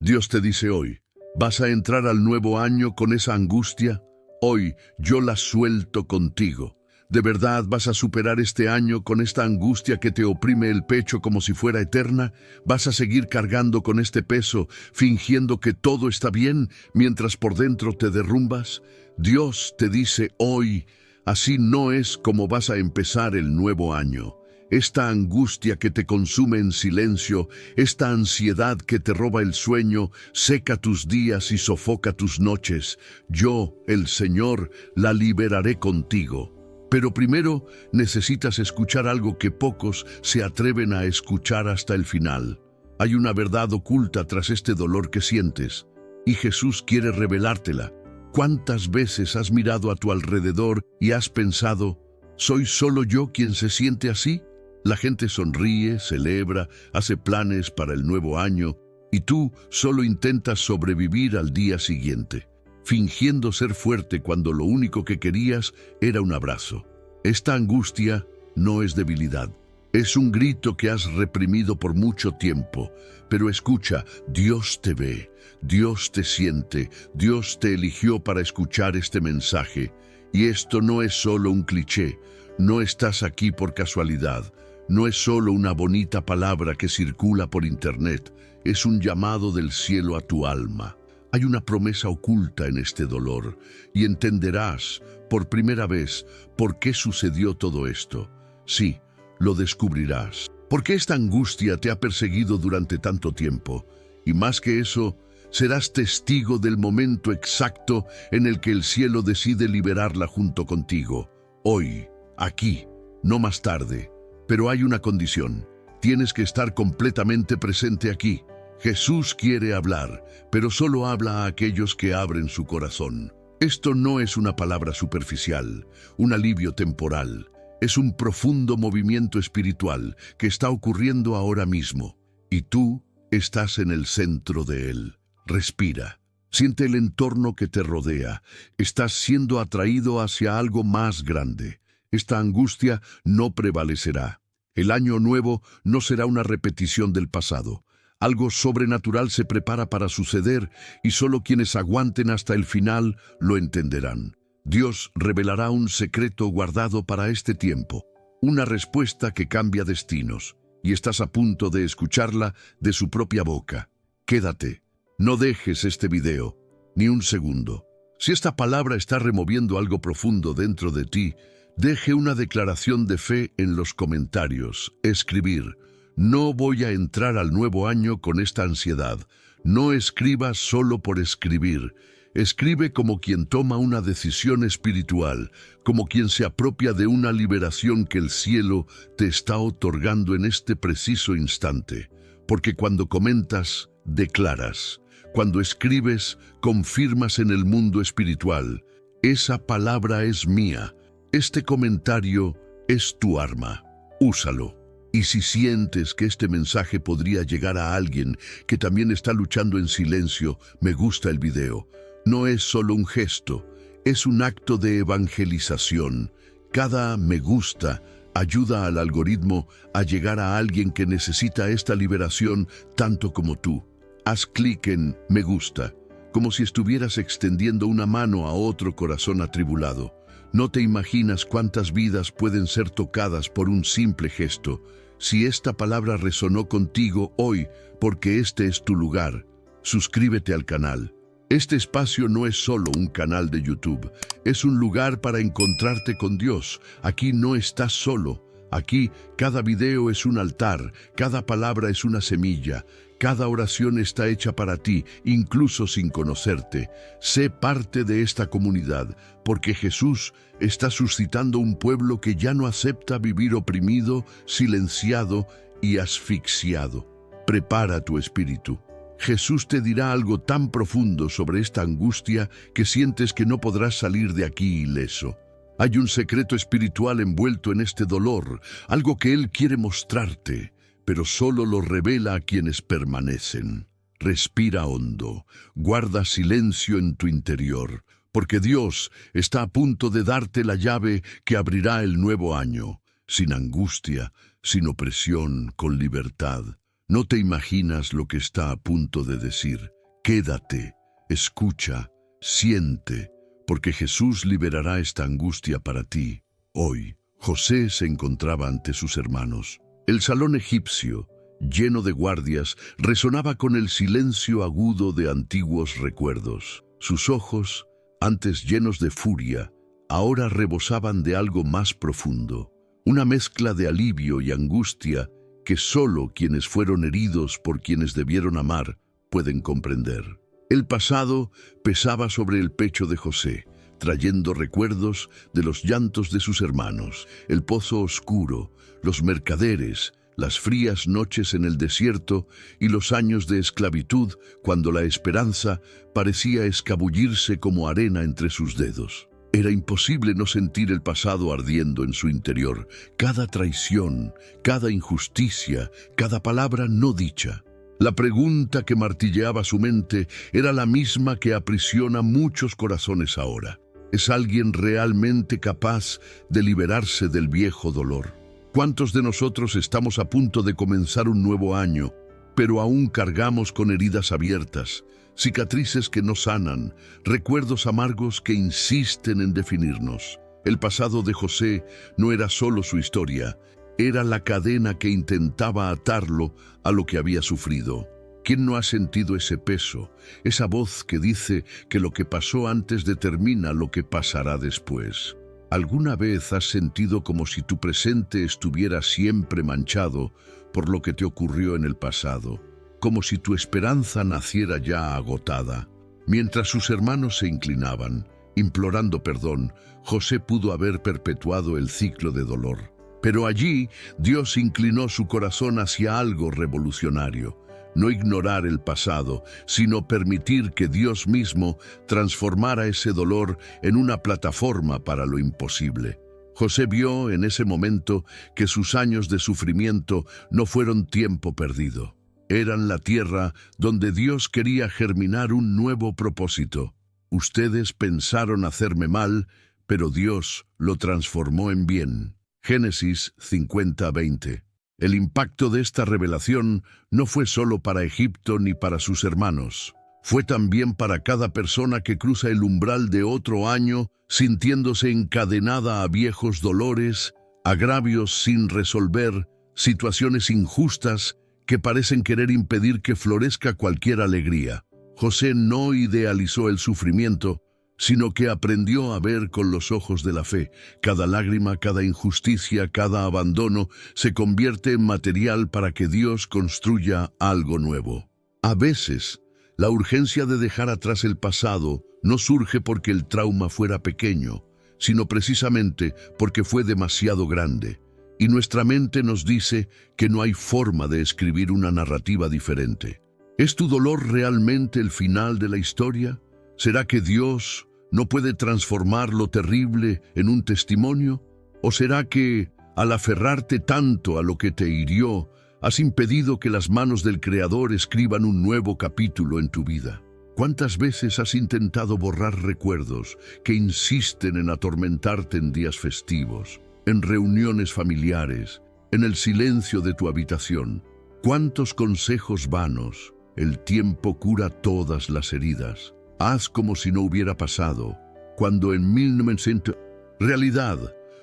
Dios te dice hoy, ¿vas a entrar al nuevo año con esa angustia? Hoy yo la suelto contigo. ¿De verdad vas a superar este año con esta angustia que te oprime el pecho como si fuera eterna? ¿Vas a seguir cargando con este peso, fingiendo que todo está bien, mientras por dentro te derrumbas? Dios te dice hoy, así no es como vas a empezar el nuevo año. Esta angustia que te consume en silencio, esta ansiedad que te roba el sueño, seca tus días y sofoca tus noches. Yo, el Señor, la liberaré contigo. Pero primero necesitas escuchar algo que pocos se atreven a escuchar hasta el final. Hay una verdad oculta tras este dolor que sientes, y Jesús quiere revelártela. ¿Cuántas veces has mirado a tu alrededor y has pensado, ¿soy solo yo quien se siente así? La gente sonríe, celebra, hace planes para el nuevo año, y tú solo intentas sobrevivir al día siguiente, fingiendo ser fuerte cuando lo único que querías era un abrazo. Esta angustia no es debilidad, es un grito que has reprimido por mucho tiempo. Pero escucha, Dios te ve, Dios te siente, Dios te eligió para escuchar este mensaje. Y esto no es solo un cliché, no estás aquí por casualidad. No es solo una bonita palabra que circula por internet, es un llamado del cielo a tu alma. Hay una promesa oculta en este dolor, y entenderás, por primera vez, por qué sucedió todo esto. Sí, lo descubrirás. ¿Por qué esta angustia te ha perseguido durante tanto tiempo? Y más que eso, serás testigo del momento exacto en el que el cielo decide liberarla junto contigo. Hoy, aquí, no más tarde. Pero hay una condición. Tienes que estar completamente presente aquí. Jesús quiere hablar, pero solo habla a aquellos que abren su corazón. Esto no es una palabra superficial, un alivio temporal. Es un profundo movimiento espiritual que está ocurriendo ahora mismo. Y tú estás en el centro de él. Respira. Siente el entorno que te rodea. Estás siendo atraído hacia algo más grande. Esta angustia no prevalecerá. El año nuevo no será una repetición del pasado. Algo sobrenatural se prepara para suceder y solo quienes aguanten hasta el final lo entenderán. Dios revelará un secreto guardado para este tiempo, una respuesta que cambia destinos, y estás a punto de escucharla de su propia boca. Quédate, no dejes este video, ni un segundo. Si esta palabra está removiendo algo profundo dentro de ti, deje una declaración de fe en los comentarios. Escribir: no voy a entrar al nuevo año con esta ansiedad. No escribas solo por escribir. Escribe como quien toma una decisión espiritual, como quien se apropia de una liberación que el cielo te está otorgando en este preciso instante. Porque cuando comentas, declaras. Cuando escribes, confirmas en el mundo espiritual. Esa palabra es mía. Este comentario es tu arma. Úsalo. Y si sientes que este mensaje podría llegar a alguien que también está luchando en silencio, me gusta el video. No es solo un gesto, es un acto de evangelización. Cada me gusta ayuda al algoritmo a llegar a alguien que necesita esta liberación tanto como tú. Haz clic en me gusta, como si estuvieras extendiendo una mano a otro corazón atribulado. No te imaginas cuántas vidas pueden ser tocadas por un simple gesto. Si esta palabra resonó contigo hoy, porque este es tu lugar, suscríbete al canal. Este espacio no es solo un canal de YouTube, es un lugar para encontrarte con Dios. Aquí no estás solo. Aquí cada video es un altar, cada palabra es una semilla, cada oración está hecha para ti, incluso sin conocerte. Sé parte de esta comunidad, porque Jesús está suscitando un pueblo que ya no acepta vivir oprimido, silenciado y asfixiado. Prepara tu espíritu. Jesús te dirá algo tan profundo sobre esta angustia que sientes que no podrás salir de aquí ileso. Hay un secreto espiritual envuelto en este dolor, algo que Él quiere mostrarte, pero solo lo revela a quienes permanecen. Respira hondo, guarda silencio en tu interior, porque Dios está a punto de darte la llave que abrirá el nuevo año, sin angustia, sin opresión, con libertad. No te imaginas lo que está a punto de decir. Quédate, escucha, siente, porque Jesús liberará esta angustia para ti. Hoy, José se encontraba ante sus hermanos. El salón egipcio, lleno de guardias, resonaba con el silencio agudo de antiguos recuerdos. Sus ojos, antes llenos de furia, ahora rebosaban de algo más profundo, una mezcla de alivio y angustia que solo quienes fueron heridos por quienes debieron amar pueden comprender. El pasado pesaba sobre el pecho de José, trayendo recuerdos de los llantos de sus hermanos, el pozo oscuro, los mercaderes, las frías noches en el desierto y los años de esclavitud cuando la esperanza parecía escabullirse como arena entre sus dedos. Era imposible no sentir el pasado ardiendo en su interior, cada traición, cada injusticia, cada palabra no dicha. La pregunta que martilleaba su mente era la misma que aprisiona muchos corazones ahora. ¿Es alguien realmente capaz de liberarse del viejo dolor? ¿Cuántos de nosotros estamos a punto de comenzar un nuevo año, pero aún cargamos con heridas abiertas, cicatrices que no sanan, recuerdos amargos que insisten en definirnos? El pasado de José no era solo su historia, era la cadena que intentaba atarlo a lo que había sufrido. ¿Quién no ha sentido ese peso, esa voz que dice que lo que pasó antes determina lo que pasará después? ¿Alguna vez has sentido como si tu presente estuviera siempre manchado por lo que te ocurrió en el pasado? Como si tu esperanza naciera ya agotada. Mientras sus hermanos se inclinaban, implorando perdón, José pudo haber perpetuado el ciclo de dolor. Pero allí Dios inclinó su corazón hacia algo revolucionario. No ignorar el pasado, sino permitir que Dios mismo transformara ese dolor en una plataforma para lo imposible. José vio en ese momento que sus años de sufrimiento no fueron tiempo perdido. Eran la tierra donde Dios quería germinar un nuevo propósito. Ustedes pensaron hacerme mal, pero Dios lo transformó en bien. Génesis 50:20. El impacto de esta revelación no fue solo para Egipto ni para sus hermanos. Fue también para cada persona que cruza el umbral de otro año sintiéndose encadenada a viejos dolores, agravios sin resolver, situaciones injustas que parecen querer impedir que florezca cualquier alegría. José no idealizó el sufrimiento, sino que aprendió a ver con los ojos de la fe. Cada lágrima, cada injusticia, cada abandono se convierte en material para que Dios construya algo nuevo. A veces, la urgencia de dejar atrás el pasado no surge porque el trauma fuera pequeño, sino precisamente porque fue demasiado grande. Y nuestra mente nos dice que no hay forma de escribir una narrativa diferente. ¿Es tu dolor realmente el final de la historia? ¿Será que Dios no puede transformar lo terrible en un testimonio? ¿O será que, al aferrarte tanto a lo que te hirió, has impedido que las manos del Creador escriban un nuevo capítulo en tu vida? ¿Cuántas veces has intentado borrar recuerdos que insisten en atormentarte en días festivos, en reuniones familiares, en el silencio de tu habitación? ¿Cuántos consejos vanos? El tiempo cura todas las heridas. Haz como si no hubiera pasado, cuando en 1900... Realidad,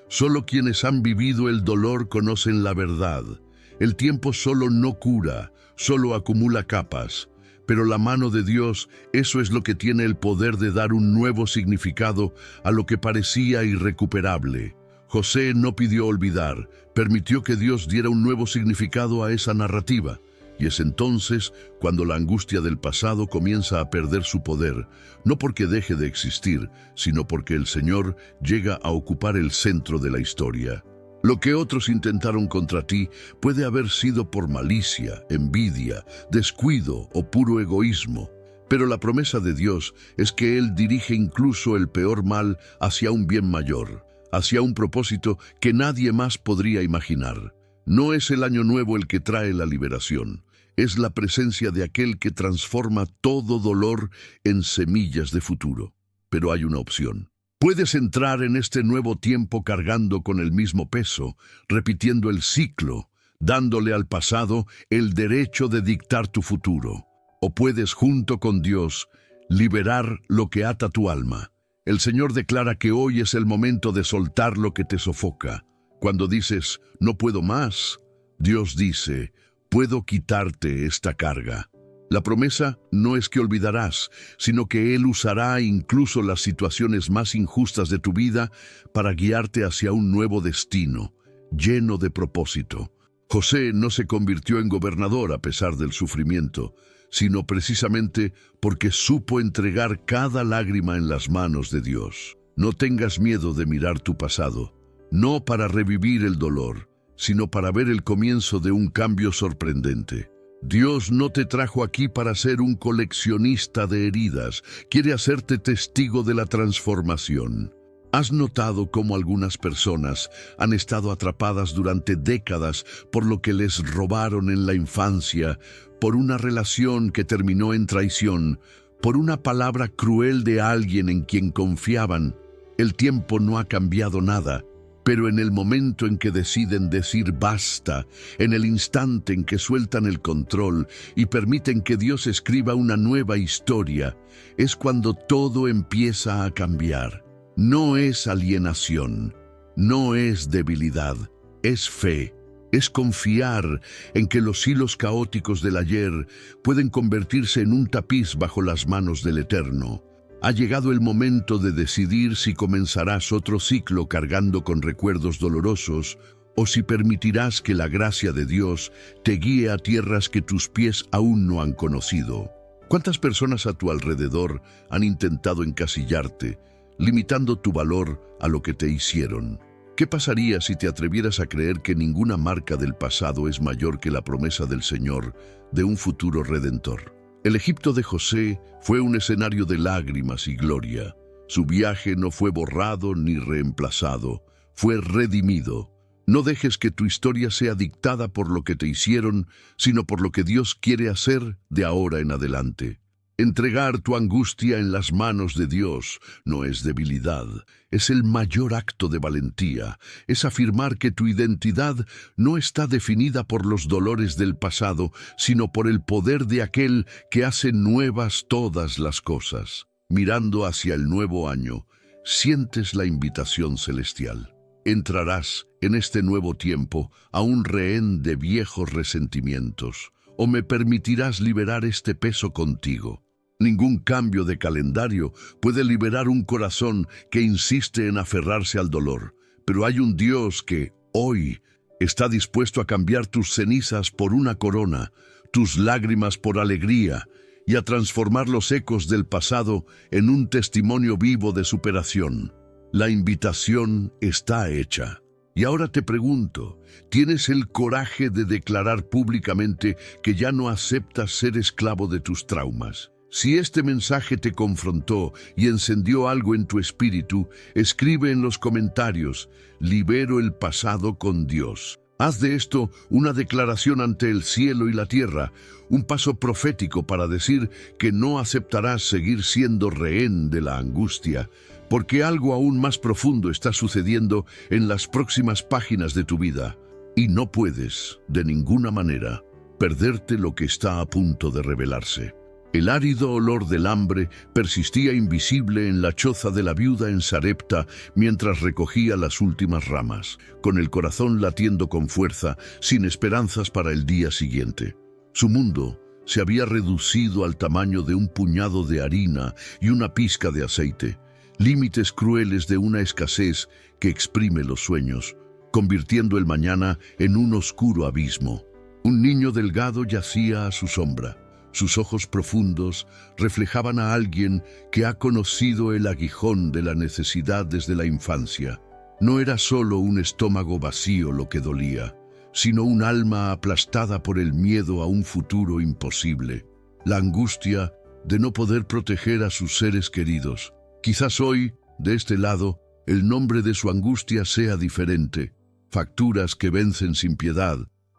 solo quienes han vivido el dolor conocen la verdad. El tiempo solo no cura, solo acumula capas. Pero la mano de Dios, eso es lo que tiene el poder de dar un nuevo significado a lo que parecía irrecuperable. José no pidió olvidar, permitió que Dios diera un nuevo significado a esa narrativa. Y es entonces cuando la angustia del pasado comienza a perder su poder, no porque deje de existir, sino porque el Señor llega a ocupar el centro de la historia. Lo que otros intentaron contra ti puede haber sido por malicia, envidia, descuido o puro egoísmo, pero la promesa de Dios es que Él dirige incluso el peor mal hacia un bien mayor, hacia un propósito que nadie más podría imaginar. No es el año nuevo el que trae la liberación. Es la presencia de aquel que transforma todo dolor en semillas de futuro. Pero hay una opción. Puedes entrar en este nuevo tiempo cargando con el mismo peso, repitiendo el ciclo dándole al pasado el derecho de dictar tu futuro. O puedes, junto con Dios, liberar lo que ata tu alma. El Señor declara que hoy es el momento de soltar lo que te sofoca. Cuando dices, no puedo más, Dios dice, puedo quitarte esta carga. La promesa no es que olvidarás, sino que Él usará incluso las situaciones más injustas de tu vida para guiarte hacia un nuevo destino, lleno de propósito. José no se convirtió en gobernador a pesar del sufrimiento, sino precisamente porque supo entregar cada lágrima en las manos de Dios. No tengas miedo de mirar tu pasado, no para revivir el dolor, sino para ver el comienzo de un cambio sorprendente. Dios no te trajo aquí para ser un coleccionista de heridas, quiere hacerte testigo de la transformación. ¿Has notado cómo algunas personas han estado atrapadas durante décadas por lo que les robaron en la infancia, por una relación que terminó en traición, por una palabra cruel de alguien en quien confiaban? El tiempo no ha cambiado nada, pero en el momento en que deciden decir basta, en el instante en que sueltan el control y permiten que Dios escriba una nueva historia, es cuando todo empieza a cambiar. No es alienación, no es debilidad, es fe. Es confiar en que los hilos caóticos del ayer pueden convertirse en un tapiz bajo las manos del Eterno. Ha llegado el momento de decidir si comenzarás otro ciclo cargando con recuerdos dolorosos o si permitirás que la gracia de Dios te guíe a tierras que tus pies aún no han conocido. ¿Cuántas personas a tu alrededor han intentado encasillarte, limitando tu valor a lo que te hicieron? ¿Qué pasaría si te atrevieras a creer que ninguna marca del pasado es mayor que la promesa del Señor de un futuro redentor? El Egipto de José fue un escenario de lágrimas y gloria. Su viaje no fue borrado ni reemplazado, fue redimido. No dejes que tu historia sea dictada por lo que te hicieron, sino por lo que Dios quiere hacer de ahora en adelante. Entregar tu angustia en las manos de Dios no es debilidad, es el mayor acto de valentía, es afirmar que tu identidad no está definida por los dolores del pasado, sino por el poder de aquel que hace nuevas todas las cosas. Mirando hacia el nuevo año, sientes la invitación celestial. Entrarás en este nuevo tiempo a un rehén de viejos resentimientos, o me permitirás liberar este peso contigo. Ningún cambio de calendario puede liberar un corazón que insiste en aferrarse al dolor, pero hay un Dios que, hoy, está dispuesto a cambiar tus cenizas por una corona, tus lágrimas por alegría, y a transformar los ecos del pasado en un testimonio vivo de superación. La invitación está hecha. Y ahora te pregunto, ¿tienes el coraje de declarar públicamente que ya no aceptas ser esclavo de tus traumas? Si este mensaje te confrontó y encendió algo en tu espíritu, escribe en los comentarios, libero el pasado con Dios. Haz de esto una declaración ante el cielo y la tierra, un paso profético para decir que no aceptarás seguir siendo rehén de la angustia, porque algo aún más profundo está sucediendo en las próximas páginas de tu vida, y no puedes, de ninguna manera, perderte lo que está a punto de revelarse. El árido olor del hambre persistía invisible en la choza de la viuda en Sarepta mientras recogía las últimas ramas, con el corazón latiendo con fuerza, sin esperanzas para el día siguiente. Su mundo se había reducido al tamaño de un puñado de harina y una pizca de aceite, límites crueles de una escasez que exprime los sueños, convirtiendo el mañana en un oscuro abismo. Un niño delgado yacía a su sombra. Sus ojos profundos reflejaban a alguien que ha conocido el aguijón de la necesidad desde la infancia. No era solo un estómago vacío lo que dolía, sino un alma aplastada por el miedo a un futuro imposible. La angustia de no poder proteger a sus seres queridos. Quizás hoy, de este lado, el nombre de su angustia sea diferente. Facturas que vencen sin piedad,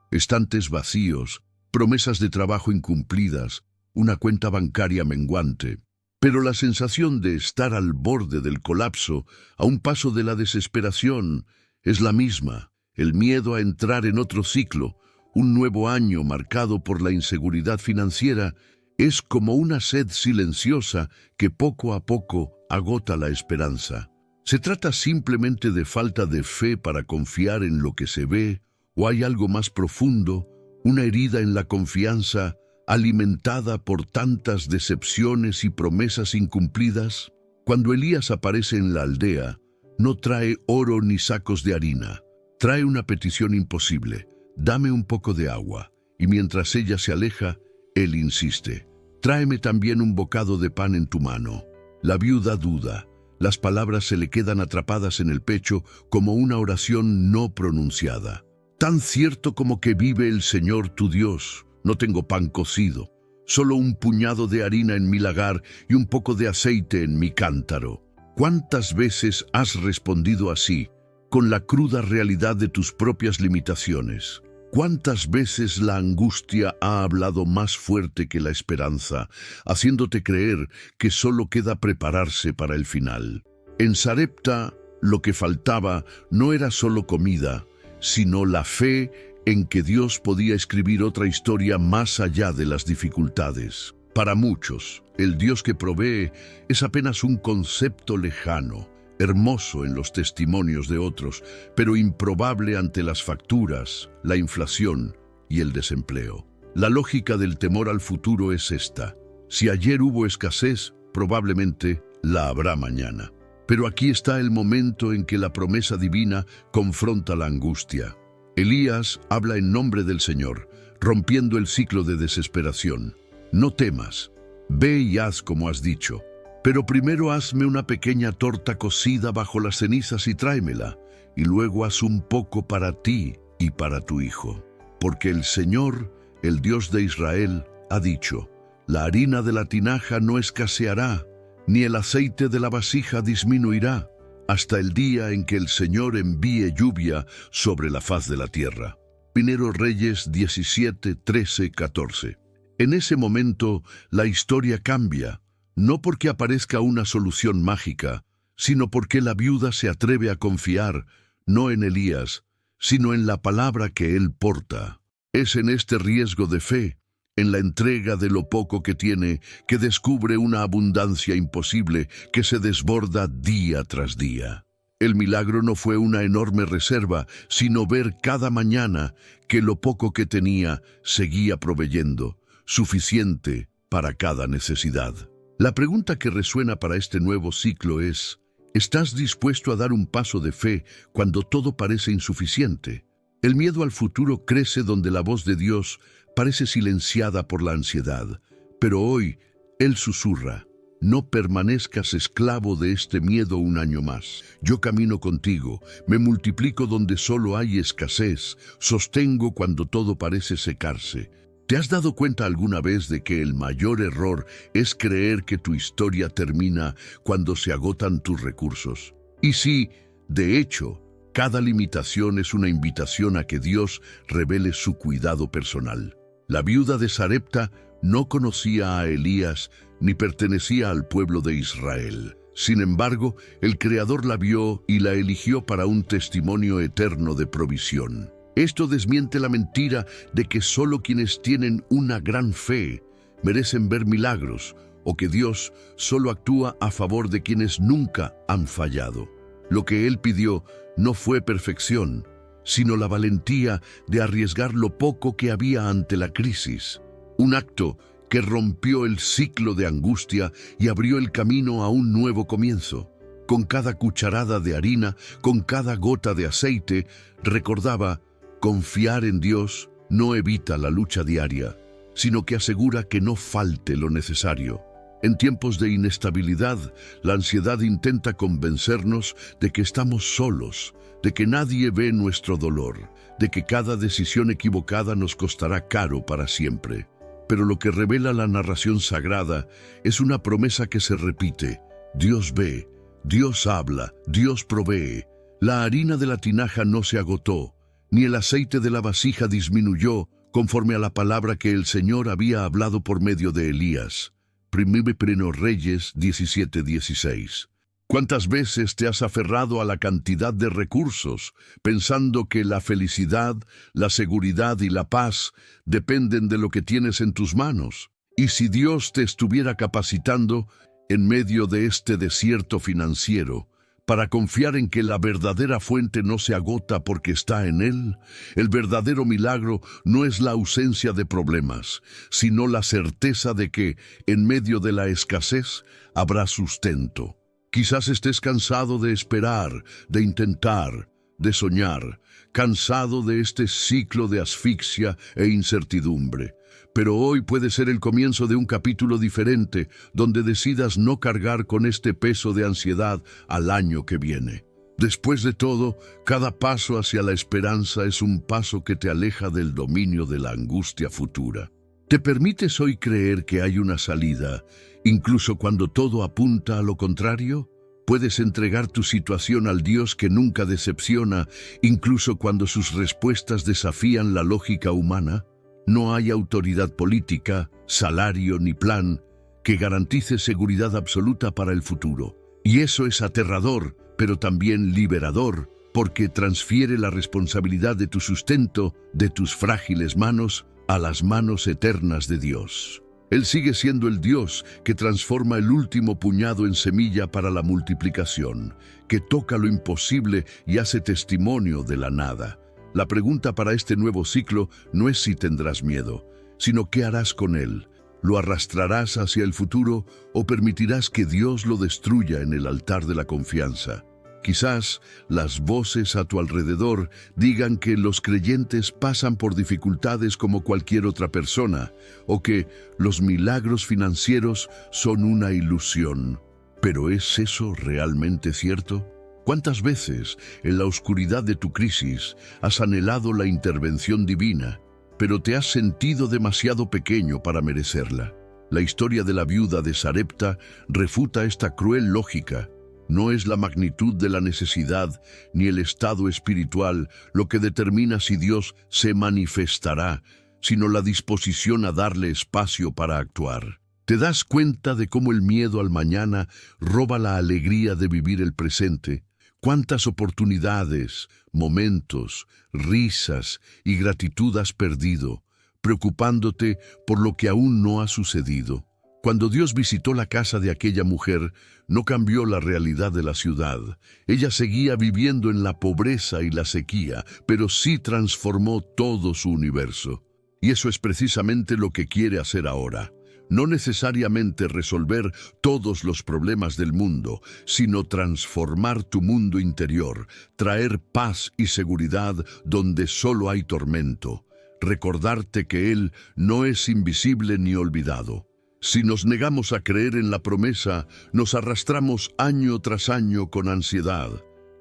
estantes vacíos, promesas de trabajo incumplidas, una cuenta bancaria menguante. Pero la sensación de estar al borde del colapso, a un paso de la desesperación, es la misma. El miedo a entrar en otro ciclo, Un nuevo año marcado por la inseguridad financiera es como una sed silenciosa que poco a poco agota la esperanza. ¿Se trata simplemente de falta de fe para confiar en lo que se ve, o hay algo más profundo, una herida en la confianza alimentada por tantas decepciones y promesas incumplidas? Cuando Elías aparece en la aldea, no trae oro ni sacos de harina. Trae una petición imposible: dame un poco de agua. Y mientras ella se aleja, él insiste: tráeme también un bocado de pan en tu mano. La viuda duda. Las palabras se le quedan atrapadas en el pecho como una oración no pronunciada. Tan cierto como que vive el Señor tu Dios, no tengo pan cocido, solo un puñado de harina en mi lagar y un poco de aceite en mi cántaro. ¿Cuántas veces has respondido así, con la cruda realidad de tus propias limitaciones? ¿Cuántas veces la angustia ha hablado más fuerte que la esperanza, haciéndote creer que solo queda prepararse para el final? En Sarepta, lo que faltaba no era solo comida, sino la fe en que Dios podía escribir otra historia más allá de las dificultades. Para muchos, el Dios que provee es apenas un concepto lejano, hermoso en los testimonios de otros, pero improbable ante las facturas, la inflación y el desempleo. La lógica del temor al futuro es esta: si ayer hubo escasez, probablemente la habrá mañana. Pero aquí está el momento en que la promesa divina confronta la angustia. Elías habla en nombre del Señor, rompiendo el ciclo de desesperación. No temas, ve y haz como has dicho. Pero primero hazme una pequeña torta cocida bajo las cenizas y tráemela, y luego haz un poco para ti y para tu hijo. Porque el Señor, el Dios de Israel, ha dicho: la harina de la tinaja no escaseará, ni el aceite de la vasija disminuirá, hasta el día en que el Señor envíe lluvia sobre la faz de la tierra. Primero Reyes 17, 13, 14. En ese momento, la historia cambia. No porque aparezca una solución mágica, sino porque la viuda se atreve a confiar, no en Elías, sino en la palabra que él porta. Es en este riesgo de fe, en la entrega de lo poco que tiene, que descubre una abundancia imposible que se desborda día tras día. El milagro no fue una enorme reserva, sino ver cada mañana que lo poco que tenía seguía proveyendo, suficiente para cada necesidad. La pregunta que resuena para este nuevo ciclo es: ¿estás dispuesto a dar un paso de fe cuando todo parece insuficiente? El miedo al futuro crece donde la voz de Dios parece silenciada por la ansiedad, pero hoy Él susurra: no permanezcas esclavo de este miedo un año más. Yo camino contigo, me multiplico donde solo hay escasez, sostengo cuando todo parece secarse. ¿Te has dado cuenta alguna vez de que el mayor error es creer que tu historia termina cuando se agotan tus recursos? Y sí, de hecho, cada limitación es una invitación a que Dios revele su cuidado personal. La viuda de Sarepta no conocía a Elías ni pertenecía al pueblo de Israel. Sin embargo, el Creador la vio y la eligió para un testimonio eterno de provisión. Esto desmiente la mentira de que solo quienes tienen una gran fe merecen ver milagros, o que Dios solo actúa a favor de quienes nunca han fallado. Lo que Él pidió no fue perfección, sino la valentía de arriesgar lo poco que había ante la crisis. Un acto que rompió el ciclo de angustia y abrió el camino a un nuevo comienzo. Con cada cucharada de harina, con cada gota de aceite, recordaba: confiar en Dios no evita la lucha diaria, sino que asegura que no falte lo necesario. En tiempos de inestabilidad, la ansiedad intenta convencernos de que estamos solos, de que nadie ve nuestro dolor, de que cada decisión equivocada nos costará caro para siempre. Pero lo que revela la narración sagrada es una promesa que se repite: Dios ve, Dios habla, Dios provee. La harina de la tinaja no se agotó, ni el aceite de la vasija disminuyó, conforme a la palabra que el Señor había hablado por medio de Elías. Primero Reyes 17:16. ¿Cuántas veces te has aferrado a la cantidad de recursos, pensando que la felicidad, la seguridad y la paz dependen de lo que tienes en tus manos? Y si Dios te estuviera capacitando en medio de este desierto financiero, para confiar en que la verdadera fuente no se agota porque está en Él, el verdadero milagro no es la ausencia de problemas, sino la certeza de que, en medio de la escasez, habrá sustento. Quizás estés cansado de esperar, de intentar, de soñar, cansado de este ciclo de asfixia e incertidumbre. Pero hoy puede ser el comienzo de un capítulo diferente, donde decidas no cargar con este peso de ansiedad al año que viene. Después de todo, cada paso hacia la esperanza es un paso que te aleja del dominio de la angustia futura. ¿Te permites hoy creer que hay una salida, incluso cuando todo apunta a lo contrario? ¿Puedes entregar tu situación al Dios que nunca decepciona, incluso cuando sus respuestas desafían la lógica humana? No hay autoridad política, salario ni plan que garantice seguridad absoluta para el futuro. Y eso es aterrador, pero también liberador, porque transfiere la responsabilidad de tu sustento, de tus frágiles manos, a las manos eternas de Dios. Él sigue siendo el Dios que transforma el último puñado en semilla para la multiplicación, que toca lo imposible y hace testimonio de la nada. La pregunta para este nuevo ciclo no es si tendrás miedo, sino qué harás con él. ¿Lo arrastrarás hacia el futuro o permitirás que Dios lo destruya en el altar de la confianza? Quizás las voces a tu alrededor digan que los creyentes pasan por dificultades como cualquier otra persona, o que los milagros financieros son una ilusión. ¿Pero es eso realmente cierto? ¿Cuántas veces, en la oscuridad de tu crisis, has anhelado la intervención divina, pero te has sentido demasiado pequeño para merecerla? La historia de la viuda de Sarepta refuta esta cruel lógica. No es la magnitud de la necesidad ni el estado espiritual lo que determina si Dios se manifestará, sino la disposición a darle espacio para actuar. ¿Te das cuenta de cómo el miedo al mañana roba la alegría de vivir el presente? ¿Cuántas oportunidades, momentos, risas y gratitud has perdido, preocupándote por lo que aún no ha sucedido? Cuando Dios visitó la casa de aquella mujer, no cambió la realidad de la ciudad. Ella seguía viviendo en la pobreza y la sequía, pero sí transformó todo su universo. Y eso es precisamente lo que quiere hacer ahora. No necesariamente resolver todos los problemas del mundo, sino transformar tu mundo interior, traer paz y seguridad donde solo hay tormento. Recordarte que Él no es invisible ni olvidado. Si nos negamos a creer en la promesa, nos arrastramos año tras año con ansiedad,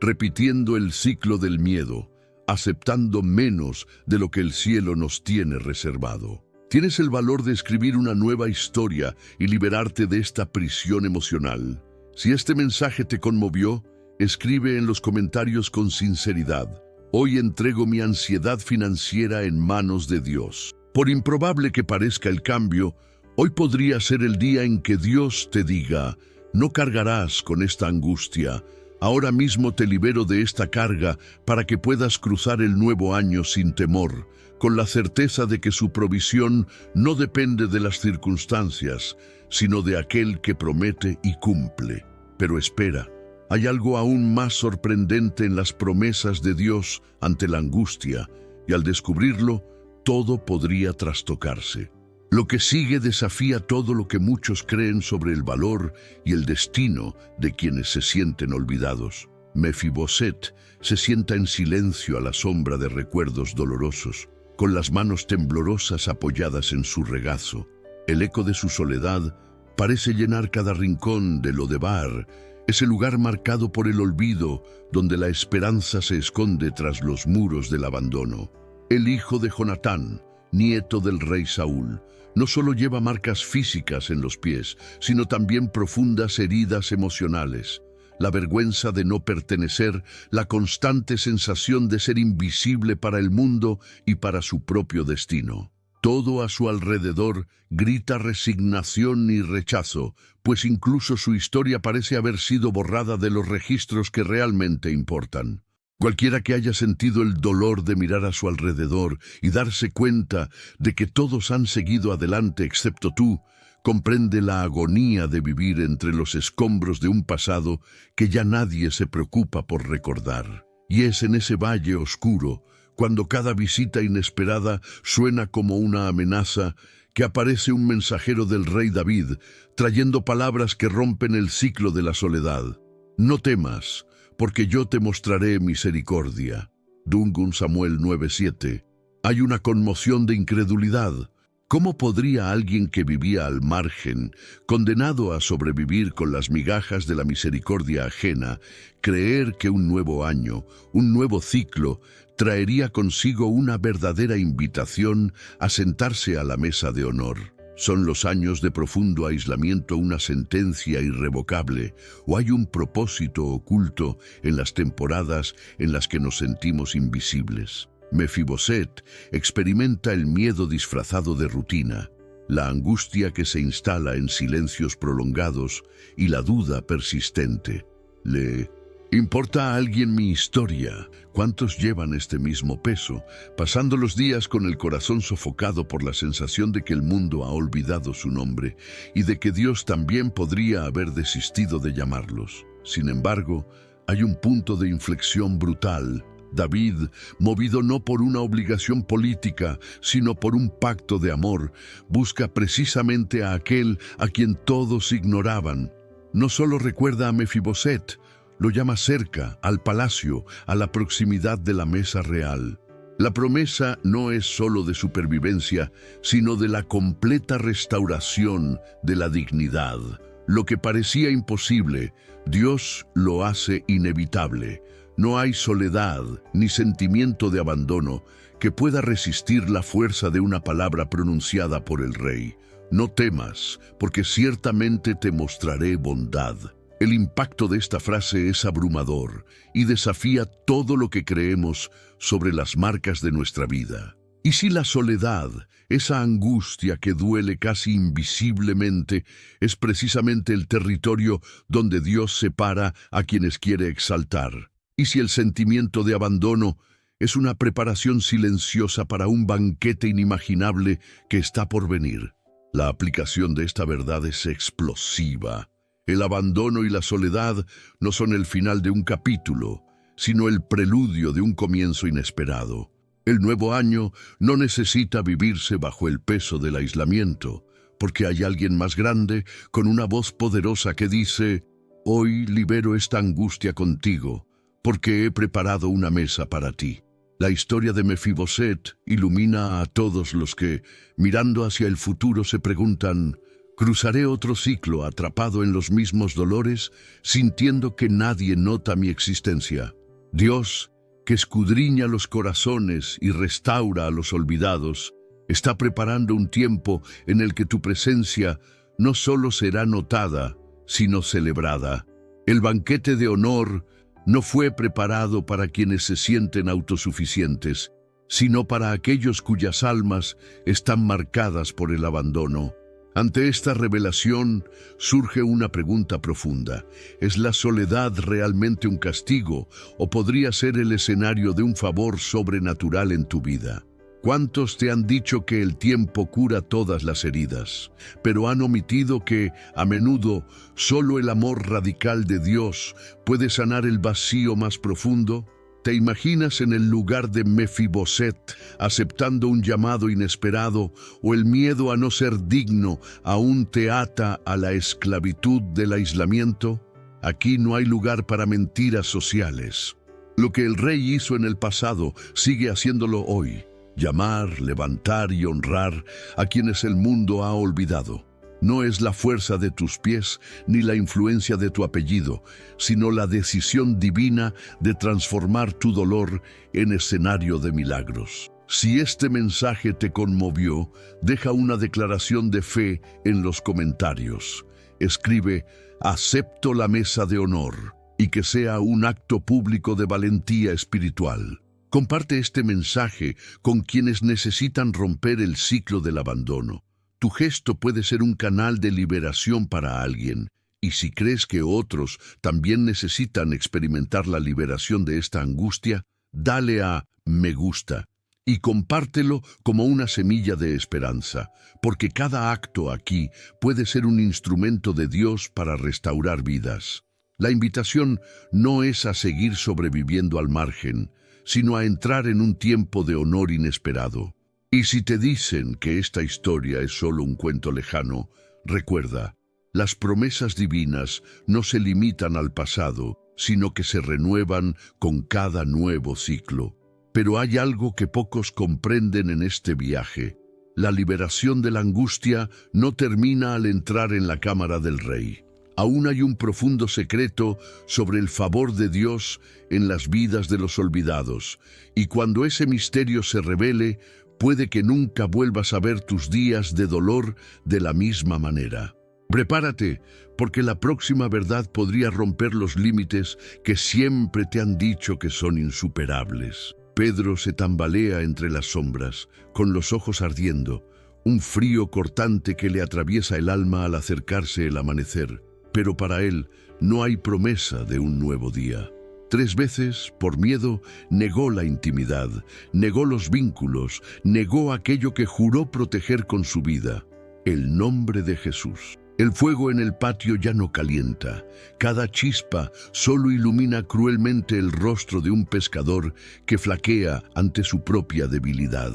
repitiendo el ciclo del miedo, aceptando menos de lo que el cielo nos tiene reservado. Tienes el valor de escribir una nueva historia y liberarte de esta prisión emocional. Si este mensaje te conmovió, escribe en los comentarios con sinceridad: hoy entrego mi ansiedad financiera en manos de Dios. Por improbable que parezca el cambio, hoy podría ser el día en que Dios te diga: no cargarás con esta angustia. Ahora mismo te libero de esta carga para que puedas cruzar el nuevo año sin temor, con la certeza de que su provisión no depende de las circunstancias, sino de aquel que promete y cumple. Pero espera, hay algo aún más sorprendente en las promesas de Dios ante la angustia, y al descubrirlo, todo podría trastocarse. Lo que sigue desafía todo lo que muchos creen sobre el valor y el destino de quienes se sienten olvidados. Mefiboset se sienta en silencio a la sombra de recuerdos dolorosos, con las manos temblorosas apoyadas en su regazo. El eco de su soledad parece llenar cada rincón de Lodebar, ese lugar marcado por el olvido, donde la esperanza se esconde tras los muros del abandono. El hijo de Jonatán, nieto del rey Saúl, no solo lleva marcas físicas en los pies, sino también profundas heridas emocionales. La vergüenza de no pertenecer, la constante sensación de ser invisible para el mundo y para su propio destino. Todo a su alrededor grita resignación y rechazo, pues incluso su historia parece haber sido borrada de los registros que realmente importan. Cualquiera que haya sentido el dolor de mirar a su alrededor y darse cuenta de que todos han seguido adelante excepto tú, comprende la agonía de vivir entre los escombros de un pasado que ya nadie se preocupa por recordar. Y es en ese valle oscuro, cuando cada visita inesperada suena como una amenaza, que aparece un mensajero del rey David, trayendo palabras que rompen el ciclo de la soledad. No temas, porque yo te mostraré misericordia. 2 Samuel 9:7. Hay una conmoción de incredulidad. ¿Cómo podría alguien que vivía al margen, condenado a sobrevivir con las migajas de la misericordia ajena, creer que un nuevo año, un nuevo ciclo, traería consigo una verdadera invitación a sentarse a la mesa de honor? ¿Son los años de profundo aislamiento una sentencia irrevocable, o hay un propósito oculto en las temporadas en las que nos sentimos invisibles? Mefiboset experimenta el miedo disfrazado de rutina, la angustia que se instala en silencios prolongados y la duda persistente. ¿Le importa a alguien mi historia? ¿Cuántos llevan este mismo peso, pasando los días con el corazón sofocado por la sensación de que el mundo ha olvidado su nombre y de que Dios también podría haber desistido de llamarlos? Sin embargo, hay un punto de inflexión brutal. David, movido no por una obligación política, sino por un pacto de amor, busca precisamente a aquel a quien todos ignoraban. No solo recuerda a Mefiboset, lo llama cerca, al palacio, a la proximidad de la mesa real. La promesa no es solo de supervivencia, sino de la completa restauración de la dignidad. Lo que parecía imposible, Dios lo hace inevitable. No hay soledad ni sentimiento de abandono que pueda resistir la fuerza de una palabra pronunciada por el rey. No temas, porque ciertamente te mostraré bondad. El impacto de esta frase es abrumador y desafía todo lo que creemos sobre las marcas de nuestra vida. ¿Y si la soledad, esa angustia que duele casi invisiblemente, es precisamente el territorio donde Dios separa a quienes quiere exaltar? ¿Y si el sentimiento de abandono es una preparación silenciosa para un banquete inimaginable que está por venir? La aplicación de esta verdad es explosiva. El abandono y la soledad no son el final de un capítulo, sino el preludio de un comienzo inesperado. El nuevo año no necesita vivirse bajo el peso del aislamiento, porque hay alguien más grande con una voz poderosa que dice: «Hoy libero esta angustia contigo, porque he preparado una mesa para ti». La historia de Mefiboset ilumina a todos los que, mirando hacia el futuro, se preguntan: ¿cruzaré otro ciclo atrapado en los mismos dolores, sintiendo que nadie nota mi existencia? Dios, que escudriña los corazones y restaura a los olvidados, está preparando un tiempo en el que tu presencia no solo será notada, sino celebrada. El banquete de honor no fue preparado para quienes se sienten autosuficientes, sino para aquellos cuyas almas están marcadas por el abandono. Ante esta revelación surge una pregunta profunda. ¿Es la soledad realmente un castigo o podría ser el escenario de un favor sobrenatural en tu vida? ¿Cuántos te han dicho que el tiempo cura todas las heridas, pero han omitido que, a menudo, solo el amor radical de Dios puede sanar el vacío más profundo? ¿Te imaginas en el lugar de Mefiboset, aceptando un llamado inesperado, o el miedo a no ser digno aún te ata a la esclavitud del aislamiento? Aquí no hay lugar para mentiras sociales. Lo que el rey hizo en el pasado sigue haciéndolo hoy: llamar, levantar y honrar a quienes el mundo ha olvidado. No es la fuerza de tus pies ni la influencia de tu apellido, sino la decisión divina de transformar tu dolor en escenario de milagros. Si este mensaje te conmovió, deja una declaración de fe en los comentarios. Escribe: «Acepto la mesa de honor», y que sea un acto público de valentía espiritual. Comparte este mensaje con quienes necesitan romper el ciclo del abandono. Tu gesto puede ser un canal de liberación para alguien, y si crees que otros también necesitan experimentar la liberación de esta angustia, dale a me gusta y compártelo como una semilla de esperanza, porque cada acto aquí puede ser un instrumento de Dios para restaurar vidas. La invitación no es a seguir sobreviviendo al margen, sino a entrar en un tiempo de honor inesperado. Y si te dicen que esta historia es solo un cuento lejano, recuerda, las promesas divinas no se limitan al pasado, sino que se renuevan con cada nuevo ciclo. Pero hay algo que pocos comprenden en este viaje. La liberación de la angustia no termina al entrar en la cámara del rey. Aún hay un profundo secreto sobre el favor de Dios en las vidas de los olvidados, y cuando ese misterio se revele, puede que nunca vuelvas a ver tus días de dolor de la misma manera. Prepárate, porque la próxima verdad podría romper los límites que siempre te han dicho que son insuperables. Pedro se tambalea entre las sombras, con los ojos ardiendo, un frío cortante que le atraviesa el alma al acercarse el amanecer. Pero para él no hay promesa de un nuevo día. 3 veces, por miedo, negó la intimidad, negó los vínculos, negó aquello que juró proteger con su vida, el nombre de Jesús. El fuego en el patio ya no calienta. Cada chispa solo ilumina cruelmente el rostro de un pescador que flaquea ante su propia debilidad.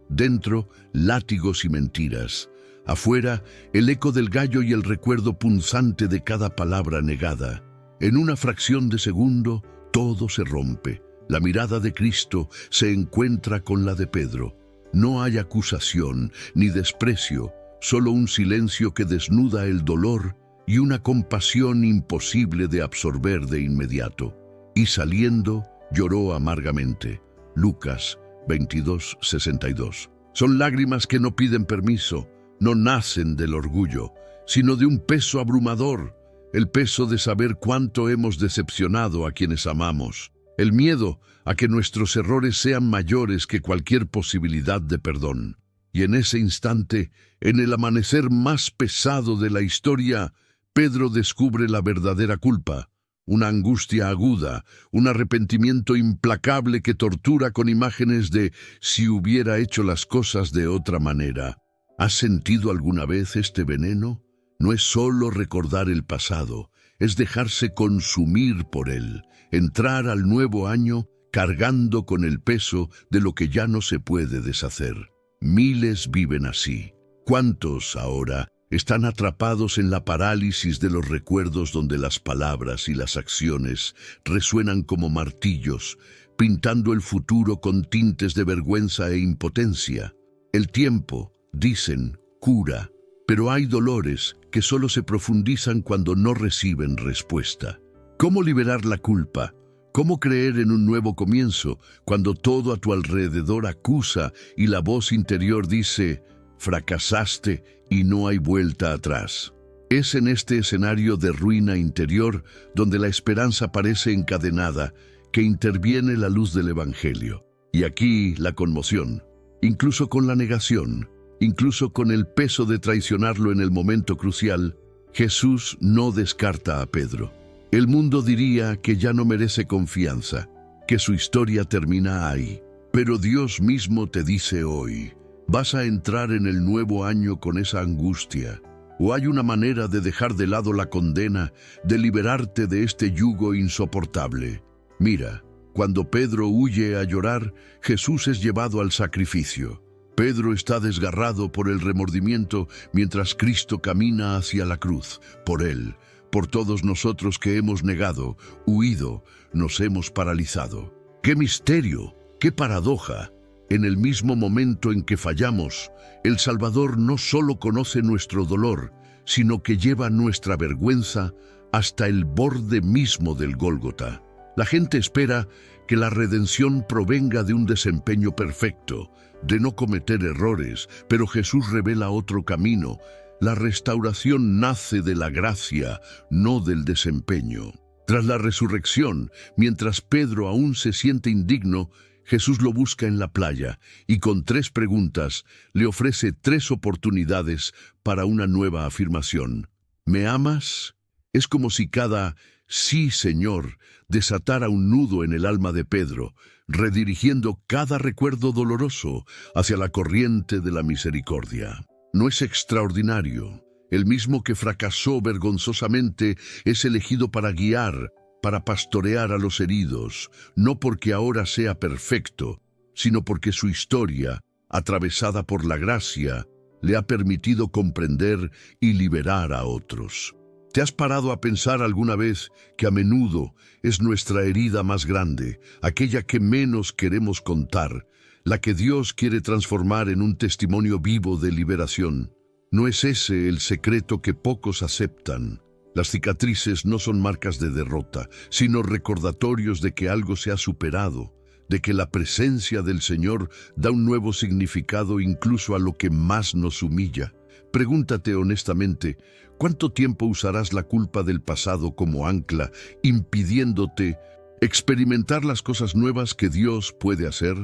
Dentro, látigos y mentiras. Afuera, el eco del gallo y el recuerdo punzante de cada palabra negada. En una fracción de segundo, todo se rompe. La mirada de Cristo se encuentra con la de Pedro. No hay acusación ni desprecio, solo un silencio que desnuda el dolor y una compasión imposible de absorber de inmediato. Y saliendo, lloró amargamente. Lucas 22:62. Son lágrimas que no piden permiso, no nacen del orgullo, sino de un peso abrumador, el peso de saber cuánto hemos decepcionado a quienes amamos, el miedo a que nuestros errores sean mayores que cualquier posibilidad de perdón. Y en ese instante, en el amanecer más pesado de la historia, Pedro descubre la verdadera culpa, una angustia aguda, un arrepentimiento implacable que tortura con imágenes de si hubiera hecho las cosas de otra manera. ¿Has sentido alguna vez este veneno? No es solo recordar el pasado, es dejarse consumir por él, entrar al nuevo año cargando con el peso de lo que ya no se puede deshacer. Miles viven así. ¿Cuántos ahora están atrapados en la parálisis de los recuerdos donde las palabras y las acciones resuenan como martillos, pintando el futuro con tintes de vergüenza e impotencia? El tiempo, dicen, cura, pero hay dolores que solo se profundizan cuando no reciben respuesta. ¿Cómo liberar la culpa? ¿Cómo creer en un nuevo comienzo cuando todo a tu alrededor acusa y la voz interior dice, fracasaste y no hay vuelta atrás? Es en este escenario de ruina interior donde la esperanza parece encadenada que interviene la luz del Evangelio. Y aquí la conmoción, incluso con la negación, incluso con el peso de traicionarlo en el momento crucial, Jesús no descarta a Pedro. El mundo diría que ya no merece confianza, que su historia termina ahí. Pero Dios mismo te dice hoy, ¿vas a entrar en el nuevo año con esa angustia? ¿O hay una manera de dejar de lado la condena, de liberarte de este yugo insoportable? Mira, cuando Pedro huye a llorar, Jesús es llevado al sacrificio. Pedro está desgarrado por el remordimiento mientras Cristo camina hacia la cruz, por él. Por todos nosotros que hemos negado, huido, nos hemos paralizado. ¡Qué misterio! ¡Qué paradoja! En el mismo momento en que fallamos, el Salvador no solo conoce nuestro dolor, sino que lleva nuestra vergüenza hasta el borde mismo del Gólgota. La gente espera que la redención provenga de un desempeño perfecto, de no cometer errores, pero Jesús revela otro camino. La restauración nace de la gracia, no del desempeño. Tras la resurrección, mientras Pedro aún se siente indigno, Jesús lo busca en la playa y con 3 preguntas le ofrece 3 oportunidades para una nueva afirmación. ¿Me amas? Es como si cada «sí, Señor» desatara un nudo en el alma de Pedro, redirigiendo cada recuerdo doloroso hacia la corriente de la misericordia. No es extraordinario. El mismo que fracasó vergonzosamente es elegido para guiar, para pastorear a los heridos, no porque ahora sea perfecto, sino porque su historia, atravesada por la gracia, le ha permitido comprender y liberar a otros. ¿Te has parado a pensar alguna vez que a menudo es nuestra herida más grande, aquella que menos queremos contar, la que Dios quiere transformar en un testimonio vivo de liberación? ¿No es ese el secreto que pocos aceptan? Las cicatrices no son marcas de derrota, sino recordatorios de que algo se ha superado, de que la presencia del Señor da un nuevo significado incluso a lo que más nos humilla. Pregúntate honestamente, ¿cuánto tiempo usarás la culpa del pasado como ancla, impidiéndote experimentar las cosas nuevas que Dios puede hacer?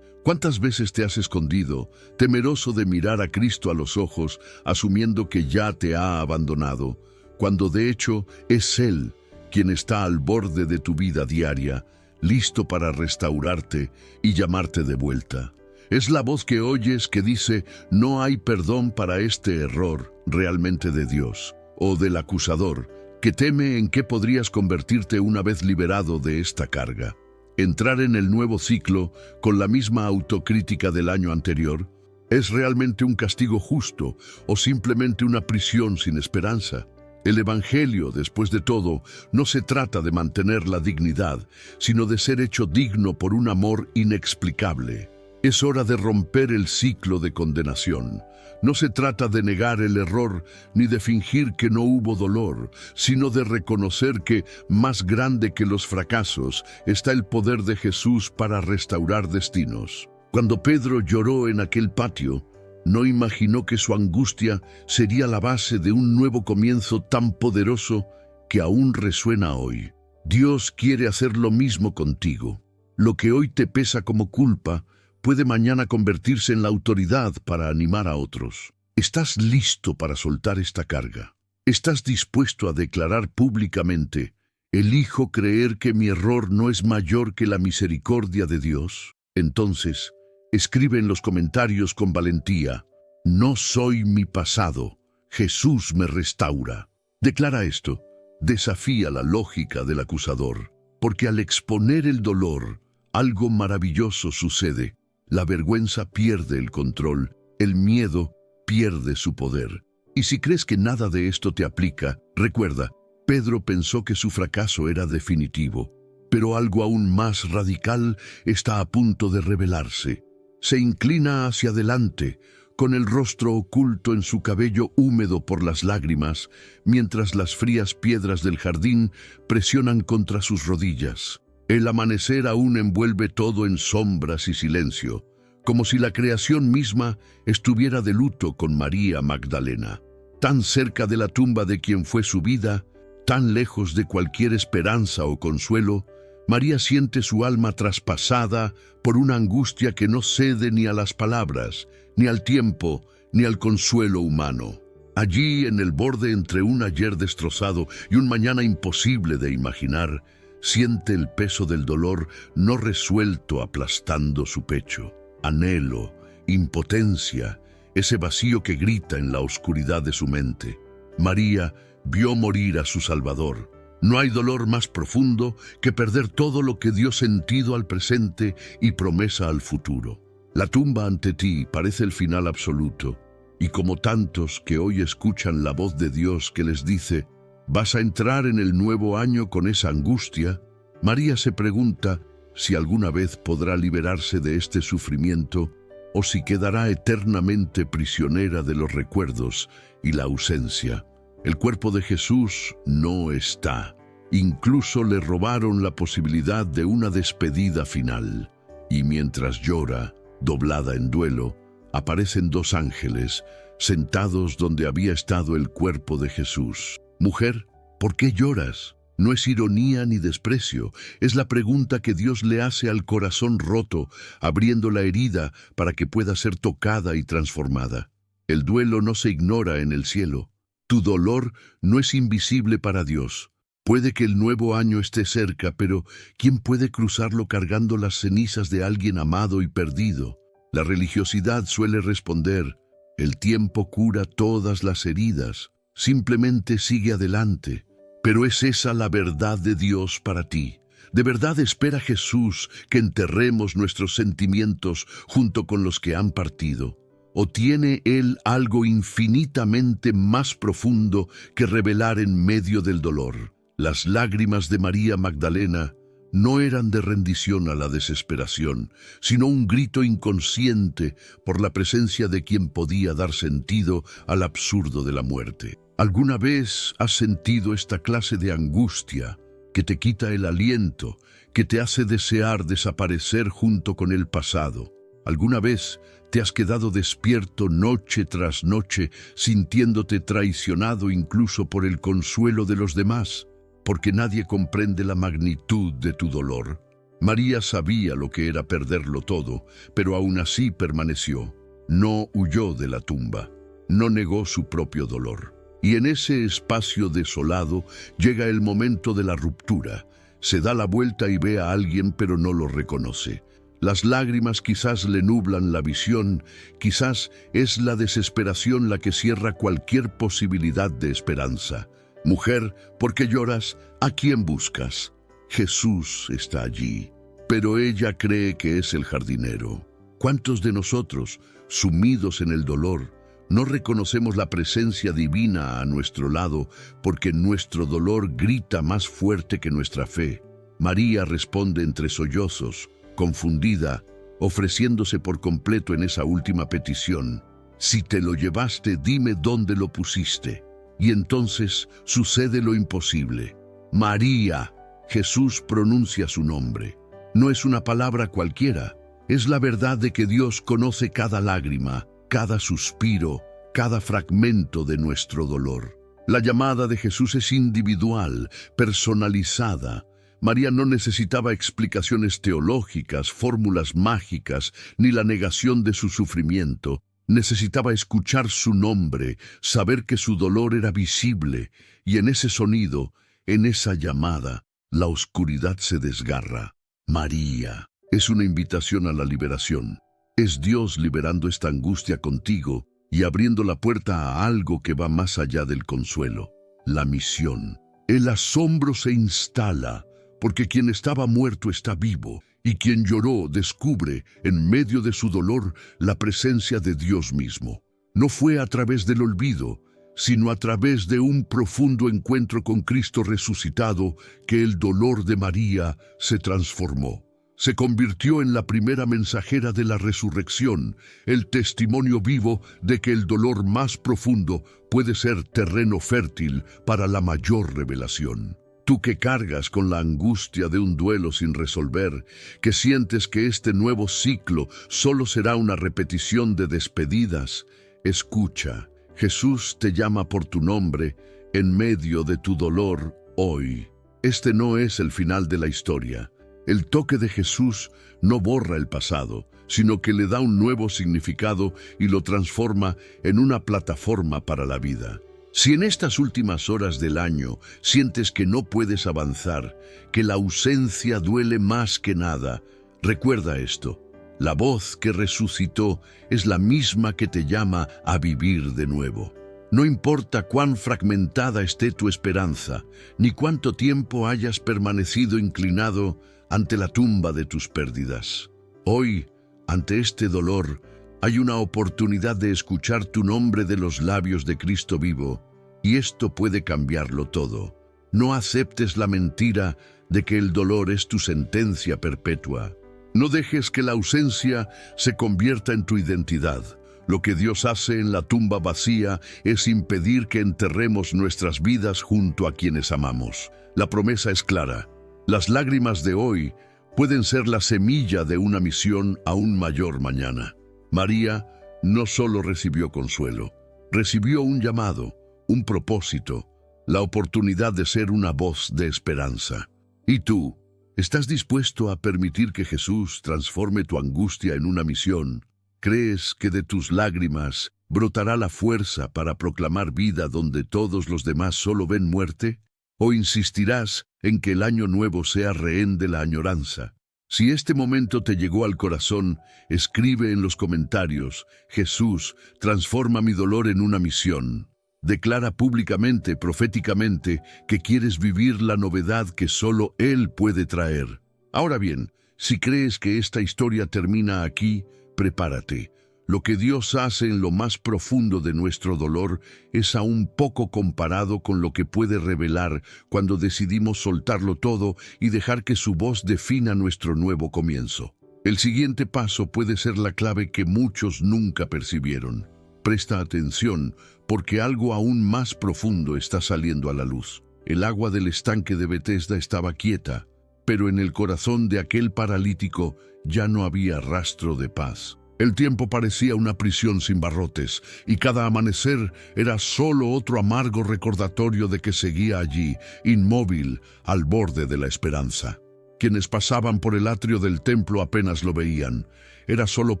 ¿Cuántas veces te has escondido, temeroso de mirar a Cristo a los ojos, asumiendo que ya te ha abandonado, cuando de hecho es Él quien está al borde de tu vida diaria, listo para restaurarte y llamarte de vuelta? Es la voz que oyes que dice, no hay perdón para este error realmente de Dios, o del acusador, que teme en qué podrías convertirte una vez liberado de esta carga. Entrar en el nuevo ciclo con la misma autocrítica del año anterior, ¿es realmente un castigo justo o simplemente una prisión sin esperanza? El Evangelio, después de todo, no se trata de mantener la dignidad, sino de ser hecho digno por un amor inexplicable. Es hora de romper el ciclo de condenación. No se trata de negar el error ni de fingir que no hubo dolor, sino de reconocer que, más grande que los fracasos, está el poder de Jesús para restaurar destinos. Cuando Pedro lloró en aquel patio, no imaginó que su angustia sería la base de un nuevo comienzo tan poderoso que aún resuena hoy. Dios quiere hacer lo mismo contigo. Lo que hoy te pesa como culpa puede mañana convertirse en la autoridad para animar a otros. ¿Estás listo para soltar esta carga? ¿Estás dispuesto a declarar públicamente, elijo creer que mi error no es mayor que la misericordia de Dios? Entonces, escribe en los comentarios con valentía, no soy mi pasado, Jesús me restaura. Declara esto, desafía la lógica del acusador, porque al exponer el dolor, algo maravilloso sucede. La vergüenza pierde el control, el miedo pierde su poder. Y si crees que nada de esto te aplica, recuerda, Pedro pensó que su fracaso era definitivo, pero algo aún más radical está a punto de revelarse. Se inclina hacia adelante, con el rostro oculto en su cabello húmedo por las lágrimas, mientras las frías piedras del jardín presionan contra sus rodillas. El amanecer aún envuelve todo en sombras y silencio, como si la creación misma estuviera de luto con María Magdalena. Tan cerca de la tumba de quien fue su vida, tan lejos de cualquier esperanza o consuelo, María siente su alma traspasada por una angustia que no cede ni a las palabras, ni al tiempo, ni al consuelo humano. Allí, en el borde entre un ayer destrozado y un mañana imposible de imaginar, siente el peso del dolor no resuelto aplastando su pecho. Anhelo, impotencia, ese vacío que grita en la oscuridad de su mente. María vio morir a su Salvador. No hay dolor más profundo que perder todo lo que dio sentido al presente y promesa al futuro. La tumba ante ti parece el final absoluto, y como tantos que hoy escuchan la voz de Dios que les dice, ¿vas a entrar en el nuevo año con esa angustia? María se pregunta si alguna vez podrá liberarse de este sufrimiento o si quedará eternamente prisionera de los recuerdos y la ausencia. El cuerpo de Jesús no está. Incluso le robaron la posibilidad de una despedida final. Y mientras llora, doblada en duelo, aparecen 2 ángeles sentados donde había estado el cuerpo de Jesús. Mujer, ¿por qué lloras? No es ironía ni desprecio, es la pregunta que Dios le hace al corazón roto, abriendo la herida para que pueda ser tocada y transformada. El duelo no se ignora en el cielo. Tu dolor no es invisible para Dios. Puede que el nuevo año esté cerca, pero ¿quién puede cruzarlo cargando las cenizas de alguien amado y perdido? La religiosidad suele responder: el tiempo cura todas las heridas, simplemente sigue adelante. Pero ¿es esa la verdad de Dios para ti? ¿De verdad espera Jesús que enterremos nuestros sentimientos junto con los que han partido? ¿O tiene Él algo infinitamente más profundo que revelar en medio del dolor? Las lágrimas de María Magdalena no eran de rendición a la desesperación, sino un grito inconsciente por la presencia de quien podía dar sentido al absurdo de la muerte. ¿Alguna vez has sentido esta clase de angustia que te quita el aliento, que te hace desear desaparecer junto con el pasado? ¿Alguna vez te has quedado despierto noche tras noche, sintiéndote traicionado incluso por el consuelo de los demás, porque nadie comprende la magnitud de tu dolor? María sabía lo que era perderlo todo, pero aún así permaneció. No huyó de la tumba, no negó su propio dolor. Y en ese espacio desolado llega el momento de la ruptura. Se da la vuelta y ve a alguien, pero no lo reconoce. Las lágrimas quizás le nublan la visión, quizás es la desesperación la que cierra cualquier posibilidad de esperanza. Mujer, ¿por qué lloras? ¿A quién buscas? Jesús está allí, pero ella cree que es el jardinero. ¿Cuántos de nosotros, sumidos en el dolor, no reconocemos la presencia divina a nuestro lado porque nuestro dolor grita más fuerte que nuestra fe? María responde entre sollozos, confundida, ofreciéndose por completo en esa última petición: si te lo llevaste, dime dónde lo pusiste. Y entonces sucede lo imposible. María. Jesús pronuncia su nombre. No es una palabra cualquiera, es la verdad de que Dios conoce cada lágrima, cada suspiro, cada fragmento de nuestro dolor. La llamada de Jesús es individual, personalizada. María no necesitaba explicaciones teológicas, fórmulas mágicas, ni la negación de su sufrimiento. Necesitaba escuchar su nombre, saber que su dolor era visible, y en ese sonido, en esa llamada, la oscuridad se desgarra. María es una invitación a la liberación. Es Dios liberando esta angustia contigo y abriendo la puerta a algo que va más allá del consuelo: la misión. El asombro se instala, porque quien estaba muerto está vivo, y quien lloró descubre, en medio de su dolor, la presencia de Dios mismo. No fue a través del olvido, sino a través de un profundo encuentro con Cristo resucitado, que el dolor de María se transformó. Se convirtió en la primera mensajera de la resurrección, el testimonio vivo de que el dolor más profundo puede ser terreno fértil para la mayor revelación. Tú que cargas con la angustia de un duelo sin resolver, que sientes que este nuevo ciclo solo será una repetición de despedidas, escucha. Jesús te llama por tu nombre en medio de tu dolor hoy. Este no es el final de la historia. El toque de Jesús no borra el pasado, sino que le da un nuevo significado y lo transforma en una plataforma para la vida. Si en estas últimas horas del año sientes que no puedes avanzar, que la ausencia duele más que nada, recuerda esto: la voz que resucitó es la misma que te llama a vivir de nuevo. No importa cuán fragmentada esté tu esperanza, ni cuánto tiempo hayas permanecido inclinado ante la tumba de tus pérdidas. Hoy, ante este dolor, hay una oportunidad de escuchar tu nombre de los labios de Cristo vivo, y esto puede cambiarlo todo. No aceptes la mentira de que el dolor es tu sentencia perpetua. No dejes que la ausencia se convierta en tu identidad. Lo que Dios hace en la tumba vacía es impedir que enterremos nuestras vidas junto a quienes amamos. La promesa es clara: las lágrimas de hoy pueden ser la semilla de una misión aún mayor mañana. María no solo recibió consuelo, recibió un llamado, un propósito. la oportunidad de ser una voz de esperanza. ¿Y tú? ¿Estás dispuesto a permitir que Jesús transforme tu angustia en una misión? ¿Crees que de tus lágrimas brotará la fuerza para proclamar vida donde todos los demás solo ven muerte? ¿O insistirás en que el año nuevo sea rehén de la añoranza? Si este momento te llegó al corazón, escribe en los comentarios: Jesús, transforma mi dolor en una misión. Declara públicamente, proféticamente, que quieres vivir la novedad que solo Él puede traer. Ahora bien, si crees que esta historia termina aquí, prepárate. Lo que Dios hace en lo más profundo de nuestro dolor es aún poco comparado con lo que puede revelar cuando decidimos soltarlo todo y dejar que su voz defina nuestro nuevo comienzo. El siguiente paso puede ser la clave que muchos nunca percibieron. Presta atención, porque algo aún más profundo está saliendo a la luz. El agua del estanque de Betesda estaba quieta, pero en el corazón de aquel paralítico ya no había rastro de paz. El tiempo parecía una prisión sin barrotes, y cada amanecer era solo otro amargo recordatorio de que seguía allí, inmóvil, al borde de la esperanza. Quienes pasaban por el atrio del templo apenas lo veían. Era solo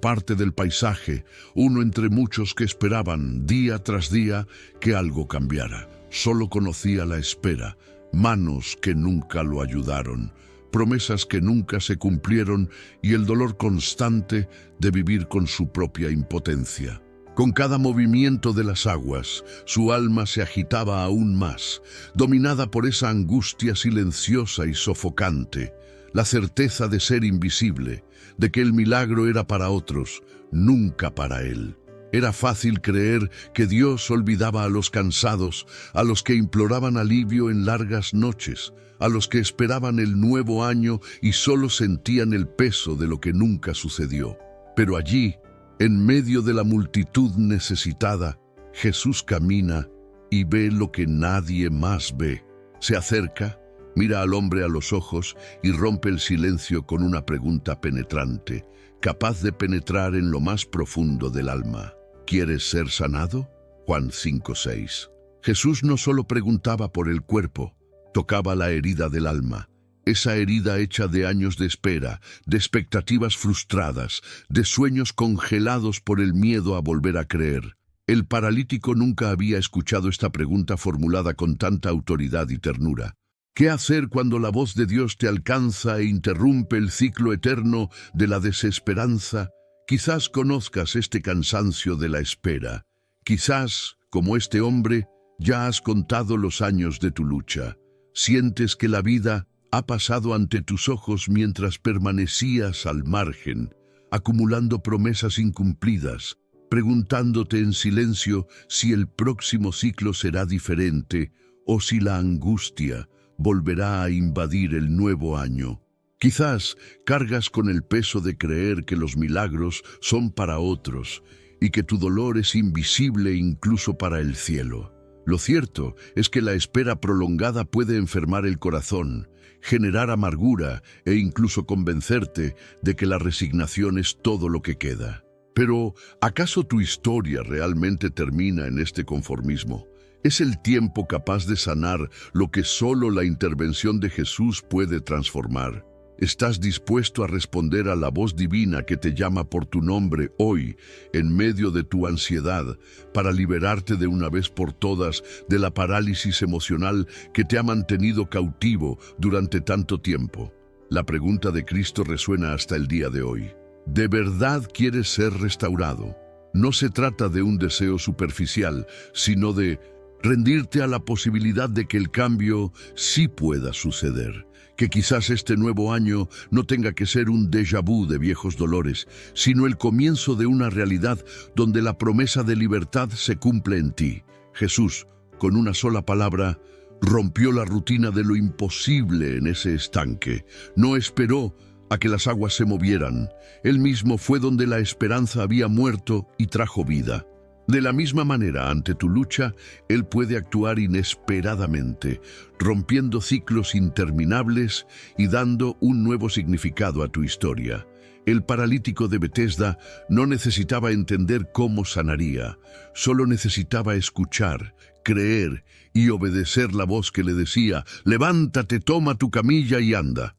parte del paisaje, uno entre muchos que esperaban, día tras día, que algo cambiara. Solo conocía la espera, manos que nunca lo ayudaron, promesas que nunca se cumplieron y el dolor constante de vivir con su propia impotencia. Con cada movimiento de las aguas, su alma se agitaba aún más, dominada por esa angustia silenciosa y sofocante, la certeza de ser invisible, de que el milagro era para otros, nunca para él. Era fácil creer que Dios olvidaba a los cansados, a los que imploraban alivio en largas noches, a los que esperaban el nuevo año y solo sentían el peso de lo que nunca sucedió. Pero allí, en medio de la multitud necesitada, Jesús camina y ve lo que nadie más ve. Se acerca, mira al hombre a los ojos y rompe el silencio con una pregunta penetrante, capaz de penetrar en lo más profundo del alma. ¿Quieres ser sanado? Juan 5:6. Jesús no solo preguntaba por el cuerpo, tocaba la herida del alma, esa herida hecha de años de espera, de expectativas frustradas, de sueños congelados por el miedo a volver a creer. El paralítico nunca había escuchado esta pregunta formulada con tanta autoridad y ternura. ¿Qué hacer cuando la voz de Dios te alcanza e interrumpe el ciclo eterno de la desesperanza? Quizás conozcas este cansancio de la espera. Quizás, como este hombre, ya has contado los años de tu lucha. Sientes que la vida ha pasado ante tus ojos mientras permanecías al margen, acumulando promesas incumplidas, preguntándote en silencio si el próximo ciclo será diferente o si la angustia volverá a invadir el nuevo año. Quizás cargas con el peso de creer que los milagros son para otros y que tu dolor es invisible incluso para el cielo. Lo cierto es que la espera prolongada puede enfermar el corazón, generar amargura e incluso convencerte de que la resignación es todo lo que queda. Pero, ¿acaso tu historia realmente termina en este conformismo? ¿Es el tiempo capaz de sanar lo que solo la intervención de Jesús puede transformar? ¿Estás dispuesto a responder a la voz divina que te llama por tu nombre hoy, en medio de tu ansiedad, para liberarte de una vez por todas de la parálisis emocional que te ha mantenido cautivo durante tanto tiempo? La pregunta de Cristo resuena hasta el día de hoy. ¿De verdad quieres ser restaurado? No se trata de un deseo superficial, sino de rendirte a la posibilidad de que el cambio sí pueda suceder. Que quizás este nuevo año no tenga que ser un déjà vu de viejos dolores, sino el comienzo de una realidad donde la promesa de libertad se cumple en ti. Jesús, con una sola palabra, rompió la rutina de lo imposible en ese estanque. No esperó a que las aguas se movieran. Él mismo fue donde la esperanza había muerto y trajo vida. De la misma manera, ante tu lucha, Él puede actuar inesperadamente, rompiendo ciclos interminables y dando un nuevo significado a tu historia. El paralítico de Betesda no necesitaba entender cómo sanaría, solo necesitaba escuchar, creer y obedecer la voz que le decía: levántate, toma tu camilla y anda.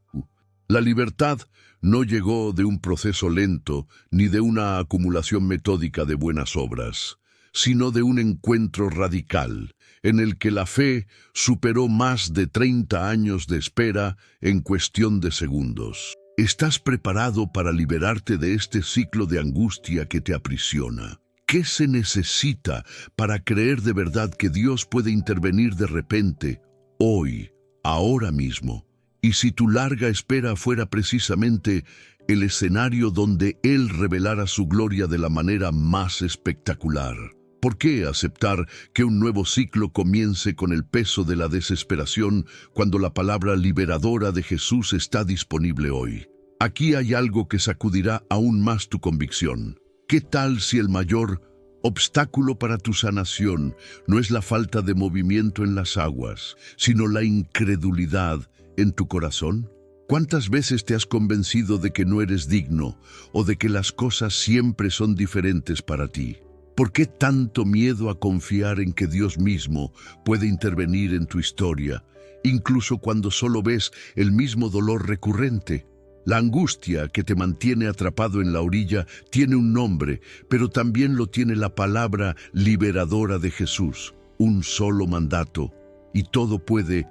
La libertad no llegó de un proceso lento ni de una acumulación metódica de buenas obras, sino de un encuentro radical en el que la fe superó más de 30 años de espera en cuestión de segundos. ¿Estás preparado para liberarte de este ciclo de angustia que te aprisiona? ¿Qué se necesita para creer de verdad que Dios puede intervenir de repente, hoy, ahora mismo? Y si tu larga espera fuera precisamente el escenario donde Él revelara su gloria de la manera más espectacular, ¿por qué aceptar que un nuevo ciclo comience con el peso de la desesperación cuando la palabra liberadora de Jesús está disponible hoy? Aquí hay algo que sacudirá aún más tu convicción. ¿Qué tal si el mayor obstáculo para tu sanación no es la falta de movimiento en las aguas, sino la incredulidad en tu corazón? ¿Cuántas veces te has convencido de que no eres digno o de que las cosas siempre son diferentes para ti? ¿Por qué tanto miedo a confiar en que Dios mismo puede intervenir en tu historia, incluso cuando solo ves el mismo dolor recurrente? La angustia que te mantiene atrapado en la orilla tiene un nombre, pero también lo tiene la palabra liberadora de Jesús. Un solo mandato, y todo puede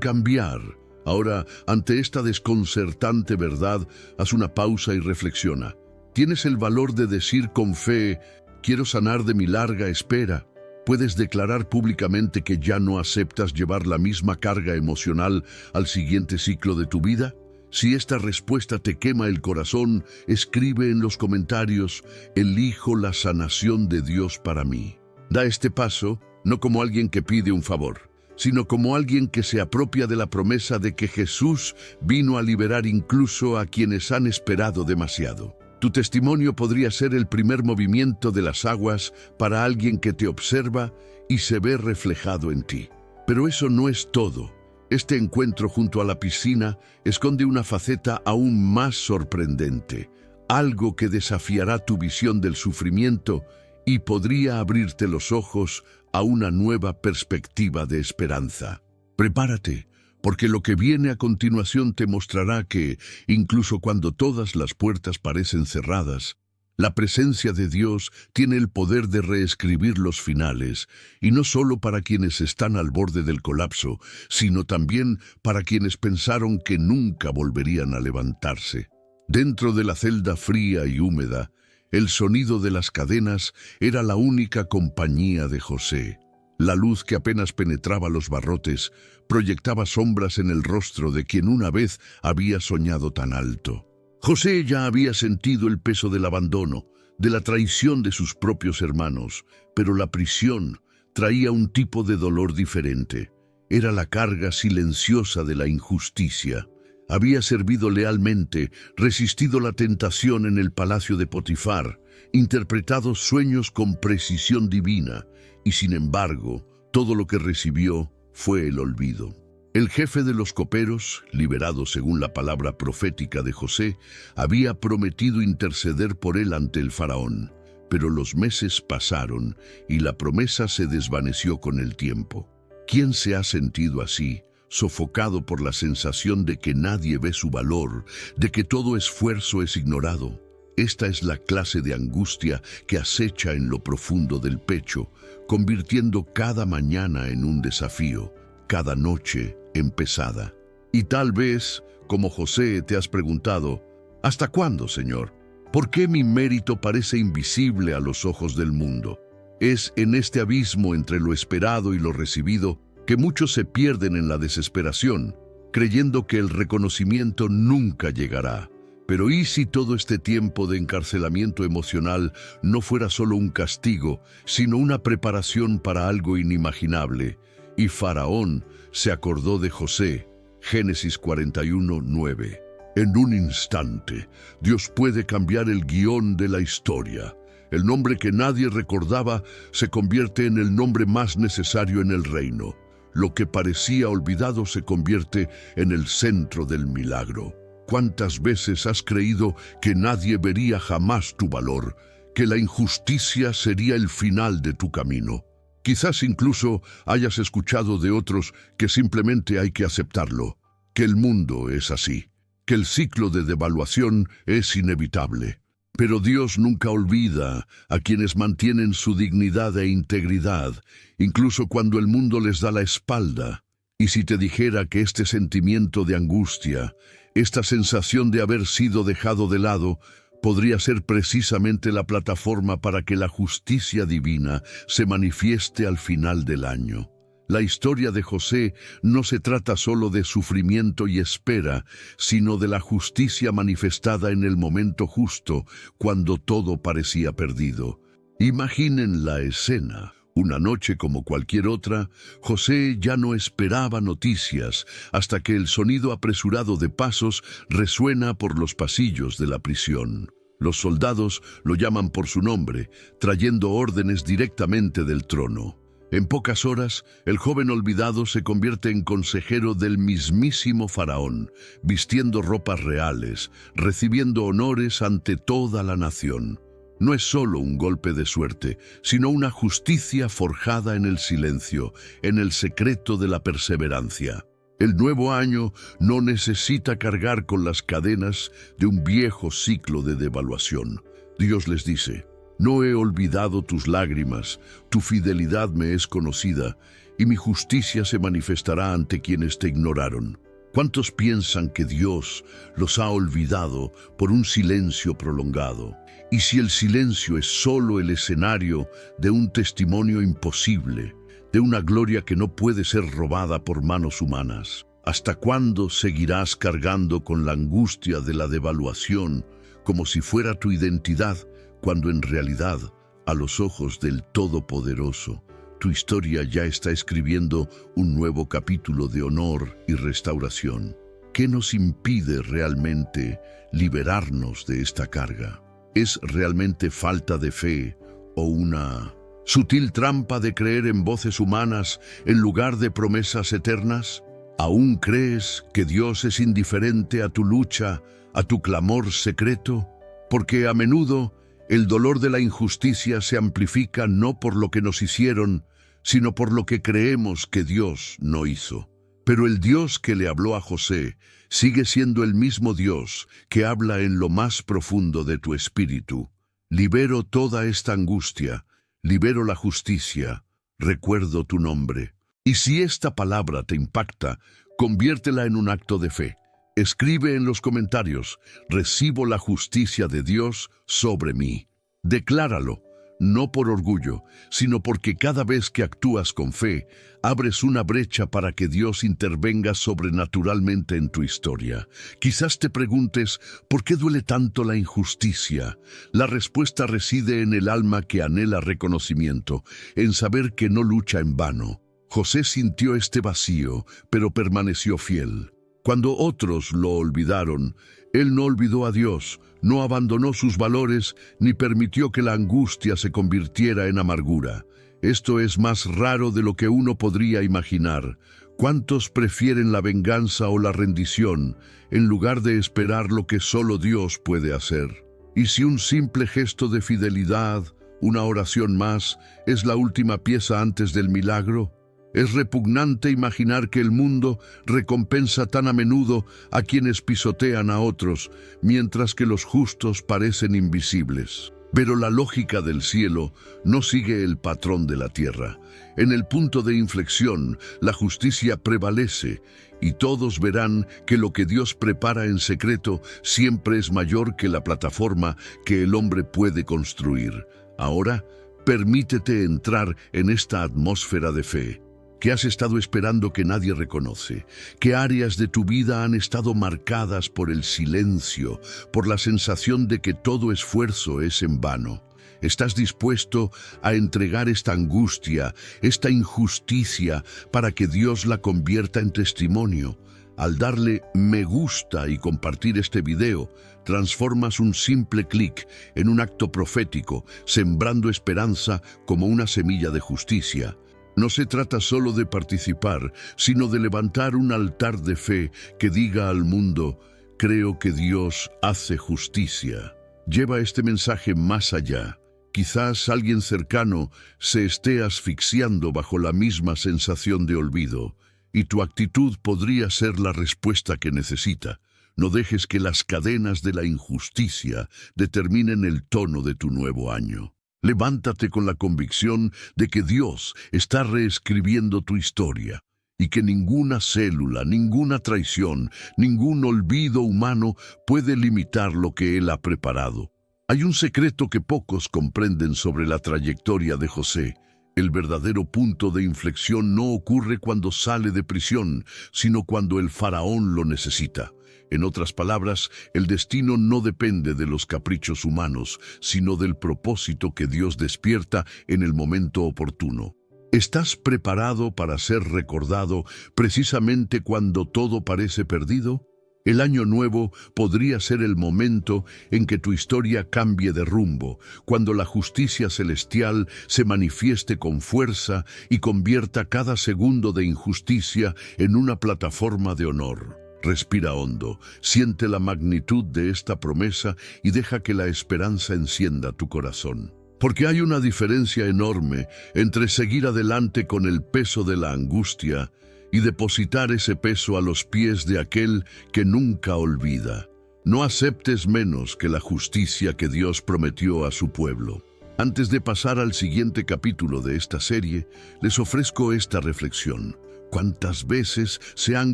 cambiar. Ahora, ante esta desconcertante verdad, haz una pausa y reflexiona. ¿Tienes el valor de decir con fe: quiero sanar de mi larga espera? ¿Puedes declarar públicamente que ya no aceptas llevar la misma carga emocional al siguiente ciclo de tu vida? Si esta respuesta te quema el corazón, escribe en los comentarios: elijo la sanación de Dios para mí. Da este paso, no como alguien que pide un favor, sino como alguien que se apropia de la promesa de que Jesús vino a liberar incluso a quienes han esperado demasiado. Tu testimonio podría ser el primer movimiento de las aguas para alguien que te observa y se ve reflejado en ti. Pero eso no es todo. Este encuentro junto a la piscina esconde una faceta aún más sorprendente, algo que desafiará tu visión del sufrimiento y podría abrirte los ojos a una nueva perspectiva de esperanza. Prepárate, porque lo que viene a continuación te mostrará que, incluso cuando todas las puertas parecen cerradas, la presencia de Dios tiene el poder de reescribir los finales, y no solo para quienes están al borde del colapso, sino también para quienes pensaron que nunca volverían a levantarse. Dentro de la celda fría y húmeda, el sonido de las cadenas era la única compañía de José. La luz que apenas penetraba los barrotes proyectaba sombras en el rostro de quien una vez había soñado tan alto. José ya había sentido el peso del abandono, de la traición de sus propios hermanos, pero la prisión traía un tipo de dolor diferente. Era la carga silenciosa de la injusticia. Había servido lealmente, resistido la tentación en el palacio de Potifar, interpretado sueños con precisión divina, y sin embargo, todo lo que recibió fue el olvido. El jefe de los coperos, liberado según la palabra profética de José, había prometido interceder por él ante el faraón, pero los meses pasaron y la promesa se desvaneció con el tiempo. ¿Quién se ha sentido así, sofocado por la sensación de que nadie ve su valor, de que todo esfuerzo es ignorado? Esta es la clase de angustia que acecha en lo profundo del pecho, convirtiendo cada mañana en un desafío, cada noche en pesada. Y tal vez, como José, te has preguntado: ¿hasta cuándo, Señor? ¿Por qué mi mérito parece invisible a los ojos del mundo? Es en este abismo entre lo esperado y lo recibido que muchos se pierden en la desesperación, creyendo que el reconocimiento nunca llegará. Pero ¿y si todo este tiempo de encarcelamiento emocional no fuera solo un castigo, sino una preparación para algo inimaginable? Y Faraón se acordó de José. Génesis 41:9. En un instante, Dios puede cambiar el guión de la historia. El nombre que nadie recordaba se convierte en el nombre más necesario en el reino. Lo que parecía olvidado se convierte en el centro del milagro. ¿Cuántas veces has creído que nadie vería jamás tu valor, que la injusticia sería el final de tu camino? Quizás incluso hayas escuchado de otros que simplemente hay que aceptarlo, que el mundo es así, que el ciclo de devaluación es inevitable. Pero Dios nunca olvida a quienes mantienen su dignidad e integridad, incluso cuando el mundo les da la espalda. Y si te dijera que este sentimiento de angustia, esta sensación de haber sido dejado de lado, podría ser precisamente la plataforma para que la justicia divina se manifieste al final del año. La historia de José no se trata solo de sufrimiento y espera, sino de la justicia manifestada en el momento justo, cuando todo parecía perdido. Imaginen la escena. Una noche como cualquier otra, José ya no esperaba noticias hasta que el sonido apresurado de pasos resuena por los pasillos de la prisión. Los soldados lo llaman por su nombre, trayendo órdenes directamente del trono. En pocas horas, el joven olvidado se convierte en consejero del mismísimo faraón, vistiendo ropas reales, recibiendo honores ante toda la nación. No es solo un golpe de suerte, sino una justicia forjada en el silencio, en el secreto de la perseverancia. El nuevo año no necesita cargar con las cadenas de un viejo ciclo de devaluación. Dios les dice: no he olvidado tus lágrimas, tu fidelidad me es conocida, y mi justicia se manifestará ante quienes te ignoraron. ¿Cuántos piensan que Dios los ha olvidado por un silencio prolongado? Y si el silencio es solo el escenario de un testimonio imposible, de una gloria que no puede ser robada por manos humanas, ¿hasta cuándo seguirás cargando con la angustia de la devaluación como si fuera tu identidad, cuando en realidad, a los ojos del Todopoderoso, tu historia ya está escribiendo un nuevo capítulo de honor y restauración? ¿Qué nos impide realmente liberarnos de esta carga? ¿Es realmente falta de fe o una sutil trampa de creer en voces humanas en lugar de promesas eternas? ¿Aún crees que Dios es indiferente a tu lucha, a tu clamor secreto? Porque a menudo el dolor de la injusticia se amplifica no por lo que nos hicieron, sino por lo que creemos que Dios no hizo. Pero el Dios que le habló a José sigue siendo el mismo Dios que habla en lo más profundo de tu espíritu. Libero toda esta angustia, libero la justicia, recuerdo tu nombre. Y si esta palabra te impacta, conviértela en un acto de fe. Escribe en los comentarios: recibo la justicia de Dios sobre mí. Decláralo, no por orgullo, sino porque cada vez que actúas con fe, abres una brecha para que Dios intervenga sobrenaturalmente en tu historia. Quizás te preguntes: ¿por qué duele tanto la injusticia? La respuesta reside en el alma que anhela reconocimiento, en saber que no lucha en vano. José sintió este vacío, pero permaneció fiel. Cuando otros lo olvidaron, él no olvidó a Dios, no abandonó sus valores, ni permitió que la angustia se convirtiera en amargura. Esto es más raro de lo que uno podría imaginar. ¿Cuántos prefieren la venganza o la rendición, en lugar de esperar lo que solo Dios puede hacer? Y si un simple gesto de fidelidad, una oración más, es la última pieza antes del milagro, es repugnante imaginar que el mundo recompensa tan a menudo a quienes pisotean a otros, mientras que los justos parecen invisibles. Pero la lógica del cielo no sigue el patrón de la tierra. En el punto de inflexión, la justicia prevalece, y todos verán que lo que Dios prepara en secreto siempre es mayor que la plataforma que el hombre puede construir. Ahora, permítete entrar en esta atmósfera de fe. ¿Qué has estado esperando que nadie reconoce? ¿Qué áreas de tu vida han estado marcadas por el silencio, por la sensación de que todo esfuerzo es en vano? ¿Estás dispuesto a entregar esta angustia, esta injusticia, para que Dios la convierta en testimonio? Al darle me gusta y compartir este video, transformas un simple clic en un acto profético, sembrando esperanza como una semilla de justicia. No se trata solo de participar, sino de levantar un altar de fe que diga al mundo: creo que Dios hace justicia. Lleva este mensaje más allá. quizás alguien cercano se esté asfixiando bajo la misma sensación de olvido, y tu actitud podría ser la respuesta que necesita. No dejes que las cadenas de la injusticia determinen el tono de tu nuevo año. Levántate con la convicción de que Dios está reescribiendo tu historia y que ninguna célula, ninguna traición, ningún olvido humano puede limitar lo que Él ha preparado. Hay un secreto que pocos comprenden sobre la trayectoria de José. El verdadero punto de inflexión no ocurre cuando sale de prisión, sino cuando el faraón lo necesita. En otras palabras, el destino no depende de los caprichos humanos, sino del propósito que Dios despierta en el momento oportuno. ¿Estás preparado para ser recordado precisamente cuando todo parece perdido? El año nuevo podría ser el momento en que tu historia cambie de rumbo, cuando la justicia celestial se manifieste con fuerza y convierta cada segundo de injusticia en una plataforma de honor. Respira hondo, siente la magnitud de esta promesa y deja que la esperanza encienda tu corazón. Porque hay una diferencia enorme entre seguir adelante con el peso de la angustia y depositar ese peso a los pies de aquel que nunca olvida. No aceptes menos que la justicia que Dios prometió a su pueblo. Antes de pasar al siguiente capítulo de esta serie, les ofrezco esta reflexión. ¿Cuántas veces se han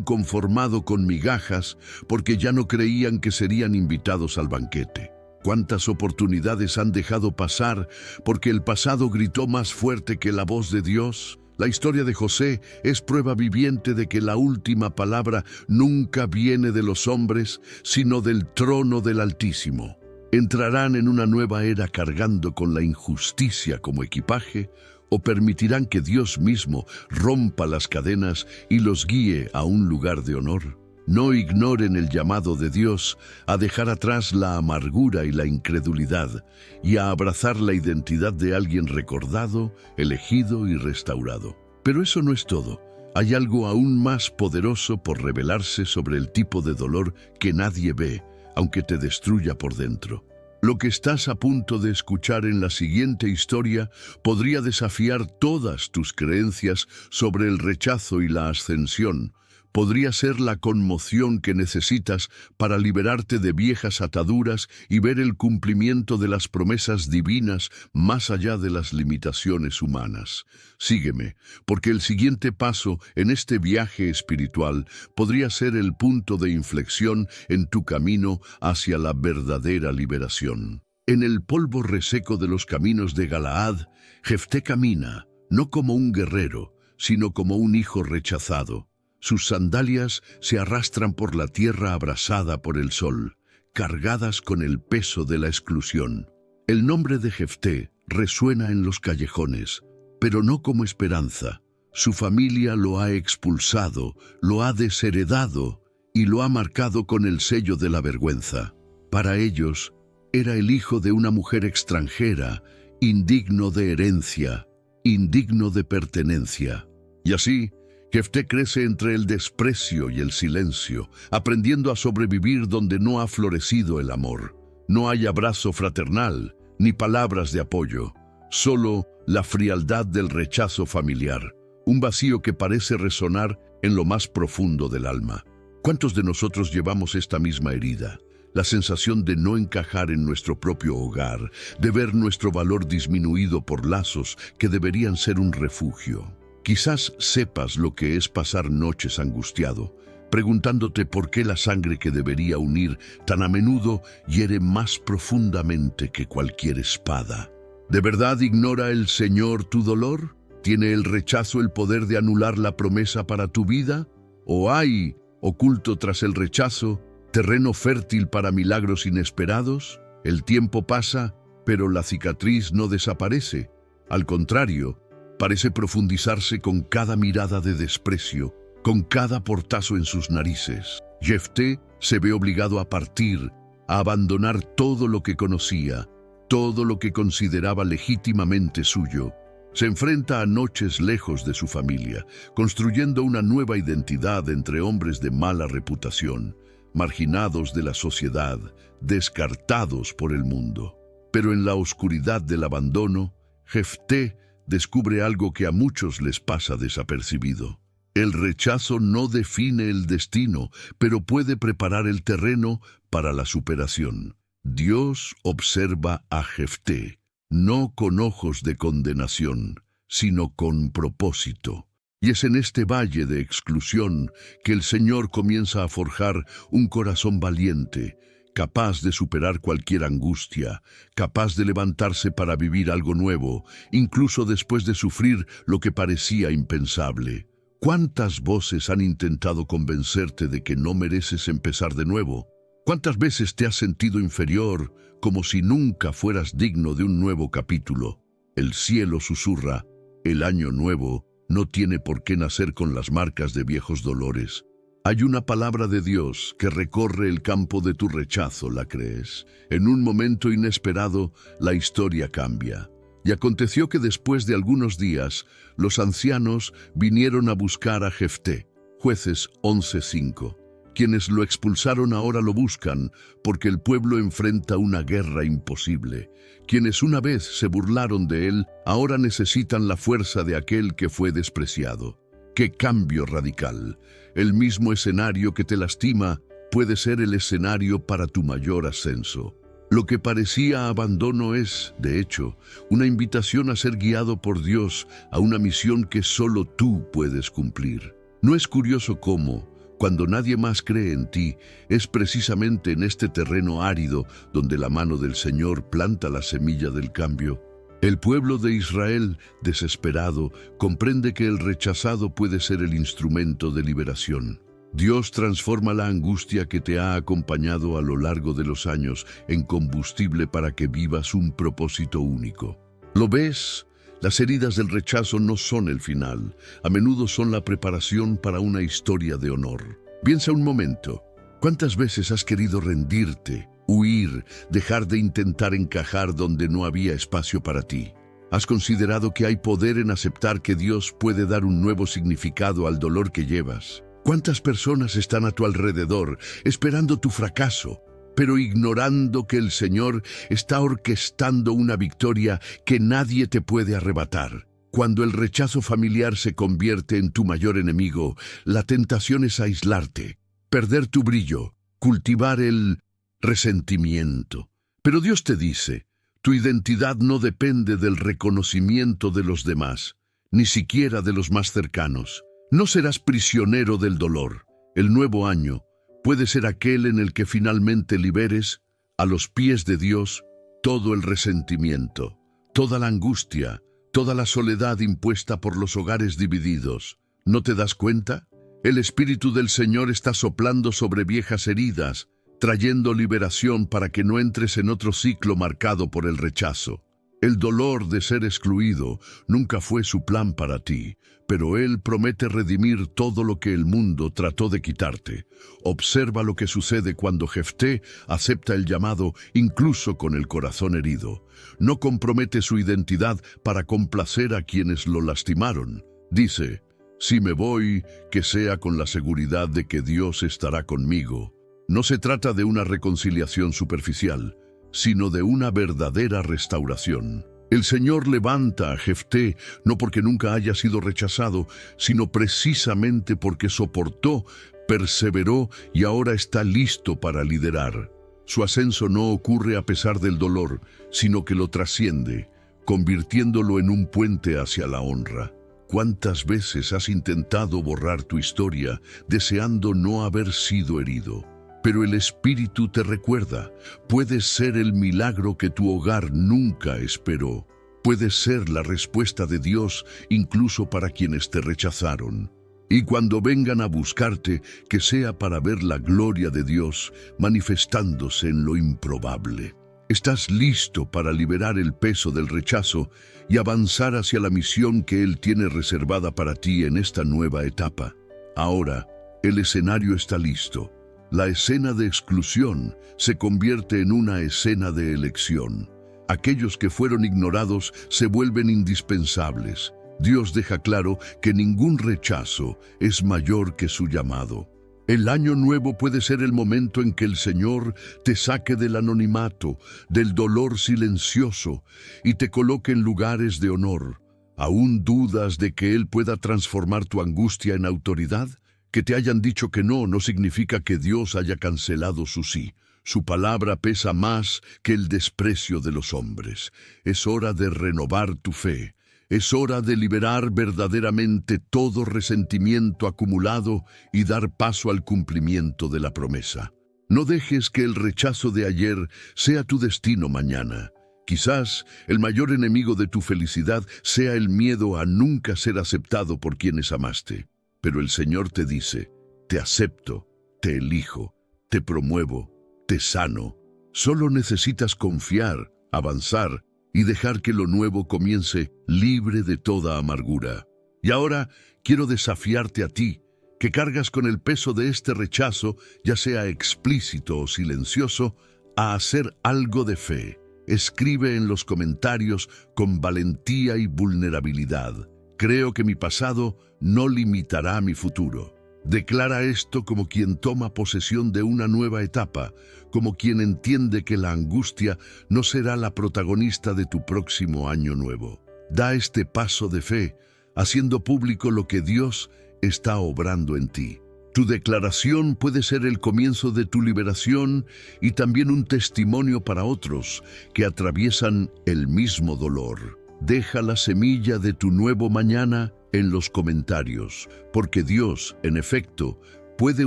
conformado con migajas porque ya no creían que serían invitados al banquete? ¿Cuántas oportunidades han dejado pasar porque el pasado gritó más fuerte que la voz de Dios? La historia de José es prueba viviente de que la última palabra nunca viene de los hombres, sino del trono del Altísimo. ¿Entrarán en una nueva era cargando con la injusticia como equipaje? ¿O permitirán que Dios mismo rompa las cadenas y los guíe a un lugar de honor? No ignoren el llamado de Dios a dejar atrás la amargura y la incredulidad y a abrazar la identidad de alguien recordado, elegido y restaurado. Pero eso no es todo. Hay algo aún más poderoso por revelarse sobre el tipo de dolor que nadie ve, aunque te destruya por dentro. Lo que estás a punto de escuchar en la siguiente historia podría desafiar todas tus creencias sobre el rechazo y la ascensión. Podría ser la conmoción que necesitas para liberarte de viejas ataduras y ver el cumplimiento de las promesas divinas más allá de las limitaciones humanas. Sígueme, porque el siguiente paso en este viaje espiritual podría ser el punto de inflexión en tu camino hacia la verdadera liberación. En el polvo reseco de los caminos de Galaad, Jefté camina, no como un guerrero, sino como un hijo rechazado. Sus sandalias se arrastran por la tierra abrasada por el sol, cargadas con el peso de la exclusión. El nombre de Jefté resuena en los callejones, pero no como esperanza. Su familia lo ha expulsado, lo ha desheredado y lo ha marcado con el sello de la vergüenza. Para ellos, era el hijo de una mujer extranjera, indigno de herencia, indigno de pertenencia. Y así, Jefté crece entre el desprecio y el silencio, aprendiendo a sobrevivir donde no ha florecido el amor. No hay abrazo fraternal, ni palabras de apoyo, solo la frialdad del rechazo familiar, un vacío que parece resonar en lo más profundo del alma. ¿Cuántos de nosotros llevamos esta misma herida? La sensación de no encajar en nuestro propio hogar, de ver nuestro valor disminuido por lazos que deberían ser un refugio. Quizás sepas lo que es pasar noches angustiado, preguntándote por qué la sangre que debería unir tan a menudo hiere más profundamente que cualquier espada. ¿De verdad ignora el Señor tu dolor? ¿Tiene el rechazo el poder de anular la promesa para tu vida? ¿O hay, oculto tras el rechazo, terreno fértil para milagros inesperados? El tiempo pasa, pero la cicatriz no desaparece. Al contrario, parece profundizarse con cada mirada de desprecio, con cada portazo en sus narices. Jefté se ve obligado a partir, a abandonar todo lo que conocía, todo lo que consideraba legítimamente suyo. Se enfrenta a noches lejos de su familia, construyendo una nueva identidad entre hombres de mala reputación, marginados de la sociedad, descartados por el mundo. Pero en la oscuridad del abandono, Jefté descubre algo que a muchos les pasa desapercibido. El rechazo no define el destino, pero puede preparar el terreno para la superación. Dios observa a Jefté, no con ojos de condenación, sino con propósito. Y es en este valle de exclusión que el Señor comienza a forjar un corazón valiente, capaz de superar cualquier angustia, capaz de levantarse para vivir algo nuevo, incluso después de sufrir lo que parecía impensable. ¿Cuántas voces han intentado convencerte de que no mereces empezar de nuevo? ¿Cuántas veces te has sentido inferior, como si nunca fueras digno de un nuevo capítulo? El cielo susurra, el año nuevo no tiene por qué nacer con las marcas de viejos dolores. Hay una palabra de Dios que recorre el campo de tu rechazo, ¿la crees? En un momento inesperado, la historia cambia. Y aconteció que después de algunos días, los ancianos vinieron a buscar a Jefté. Jueces 11:5. Quienes lo expulsaron ahora lo buscan, porque el pueblo enfrenta una guerra imposible. Quienes una vez se burlaron de él, ahora necesitan la fuerza de aquel que fue despreciado. ¡Qué cambio radical! El mismo escenario que te lastima puede ser el escenario para tu mayor ascenso. Lo que parecía abandono es, de hecho, una invitación a ser guiado por Dios a una misión que solo tú puedes cumplir. ¿No es curioso cómo, cuando nadie más cree en ti, es precisamente en este terreno árido donde la mano del Señor planta la semilla del cambio? El pueblo de Israel, desesperado, comprende que el rechazado puede ser el instrumento de liberación. Dios transforma la angustia que te ha acompañado a lo largo de los años en combustible para que vivas un propósito único. ¿Lo ves? Las heridas del rechazo no son el final, a menudo son la preparación para una historia de honor. Piensa un momento, ¿cuántas veces has querido rendirte, huir, dejar de intentar encajar donde no había espacio para ti? ¿Has considerado que hay poder en aceptar que Dios puede dar un nuevo significado al dolor que llevas? ¿Cuántas personas están a tu alrededor esperando tu fracaso, pero ignorando que el Señor está orquestando una victoria que nadie te puede arrebatar? Cuando el rechazo familiar se convierte en tu mayor enemigo, la tentación es aislarte, perder tu brillo, cultivar el resentimiento. Pero Dios te dice, tu identidad no depende del reconocimiento de los demás, ni siquiera de los más cercanos. No serás prisionero del dolor. El nuevo año puede ser aquel en el que finalmente liberes, a los pies de Dios, todo el resentimiento, toda la angustia, toda la soledad impuesta por los hogares divididos. ¿No te das cuenta? El Espíritu del Señor está soplando sobre viejas heridas, trayendo liberación para que no entres en otro ciclo marcado por el rechazo. El dolor de ser excluido nunca fue su plan para ti, pero Él promete redimir todo lo que el mundo trató de quitarte. Observa lo que sucede cuando Jefté acepta el llamado incluso con el corazón herido. No compromete su identidad para complacer a quienes lo lastimaron. Dice, si me voy, que sea con la seguridad de que Dios estará conmigo. No se trata de una reconciliación superficial, sino de una verdadera restauración. El Señor levanta a Jefté no porque nunca haya sido rechazado, sino precisamente porque soportó, perseveró y ahora está listo para liderar. Su ascenso no ocurre a pesar del dolor, sino que lo trasciende, convirtiéndolo en un puente hacia la honra. ¿Cuántas veces has intentado borrar tu historia, deseando no haber sido herido? Pero el Espíritu te recuerda, puedes ser el milagro que tu hogar nunca esperó. Puedes ser la respuesta de Dios incluso para quienes te rechazaron. Y cuando vengan a buscarte, que sea para ver la gloria de Dios manifestándose en lo improbable. Estás listo para liberar el peso del rechazo y avanzar hacia la misión que Él tiene reservada para ti en esta nueva etapa. Ahora, el escenario está listo. La escena de exclusión se convierte en una escena de elección. Aquellos que fueron ignorados se vuelven indispensables. Dios deja claro que ningún rechazo es mayor que su llamado. El año nuevo puede ser el momento en que el Señor te saque del anonimato, del dolor silencioso, y te coloque en lugares de honor. ¿Aún dudas de que Él pueda transformar tu angustia en autoridad? Que te hayan dicho que no significa que Dios haya cancelado su sí. Su palabra pesa más que el desprecio de los hombres. Es hora de renovar tu fe. Es hora de liberar verdaderamente todo resentimiento acumulado y dar paso al cumplimiento de la promesa. No dejes que el rechazo de ayer sea tu destino mañana. Quizás el mayor enemigo de tu felicidad sea el miedo a nunca ser aceptado por quienes amaste. Pero el Señor te dice: te acepto, te elijo, te promuevo, te sano. Solo necesitas confiar, avanzar y dejar que lo nuevo comience libre de toda amargura. Y ahora quiero desafiarte a ti, que cargas con el peso de este rechazo, ya sea explícito o silencioso, a hacer algo de fe. Escribe en los comentarios con valentía y vulnerabilidad: creo que mi pasado no limitará mi futuro. Declara esto como quien toma posesión de una nueva etapa, como quien entiende que la angustia no será la protagonista de tu próximo año nuevo. Da este paso de fe, haciendo público lo que Dios está obrando en ti. Tu declaración puede ser el comienzo de tu liberación y también un testimonio para otros que atraviesan el mismo dolor. Deja la semilla de tu nuevo mañana en los comentarios, porque Dios, en efecto, puede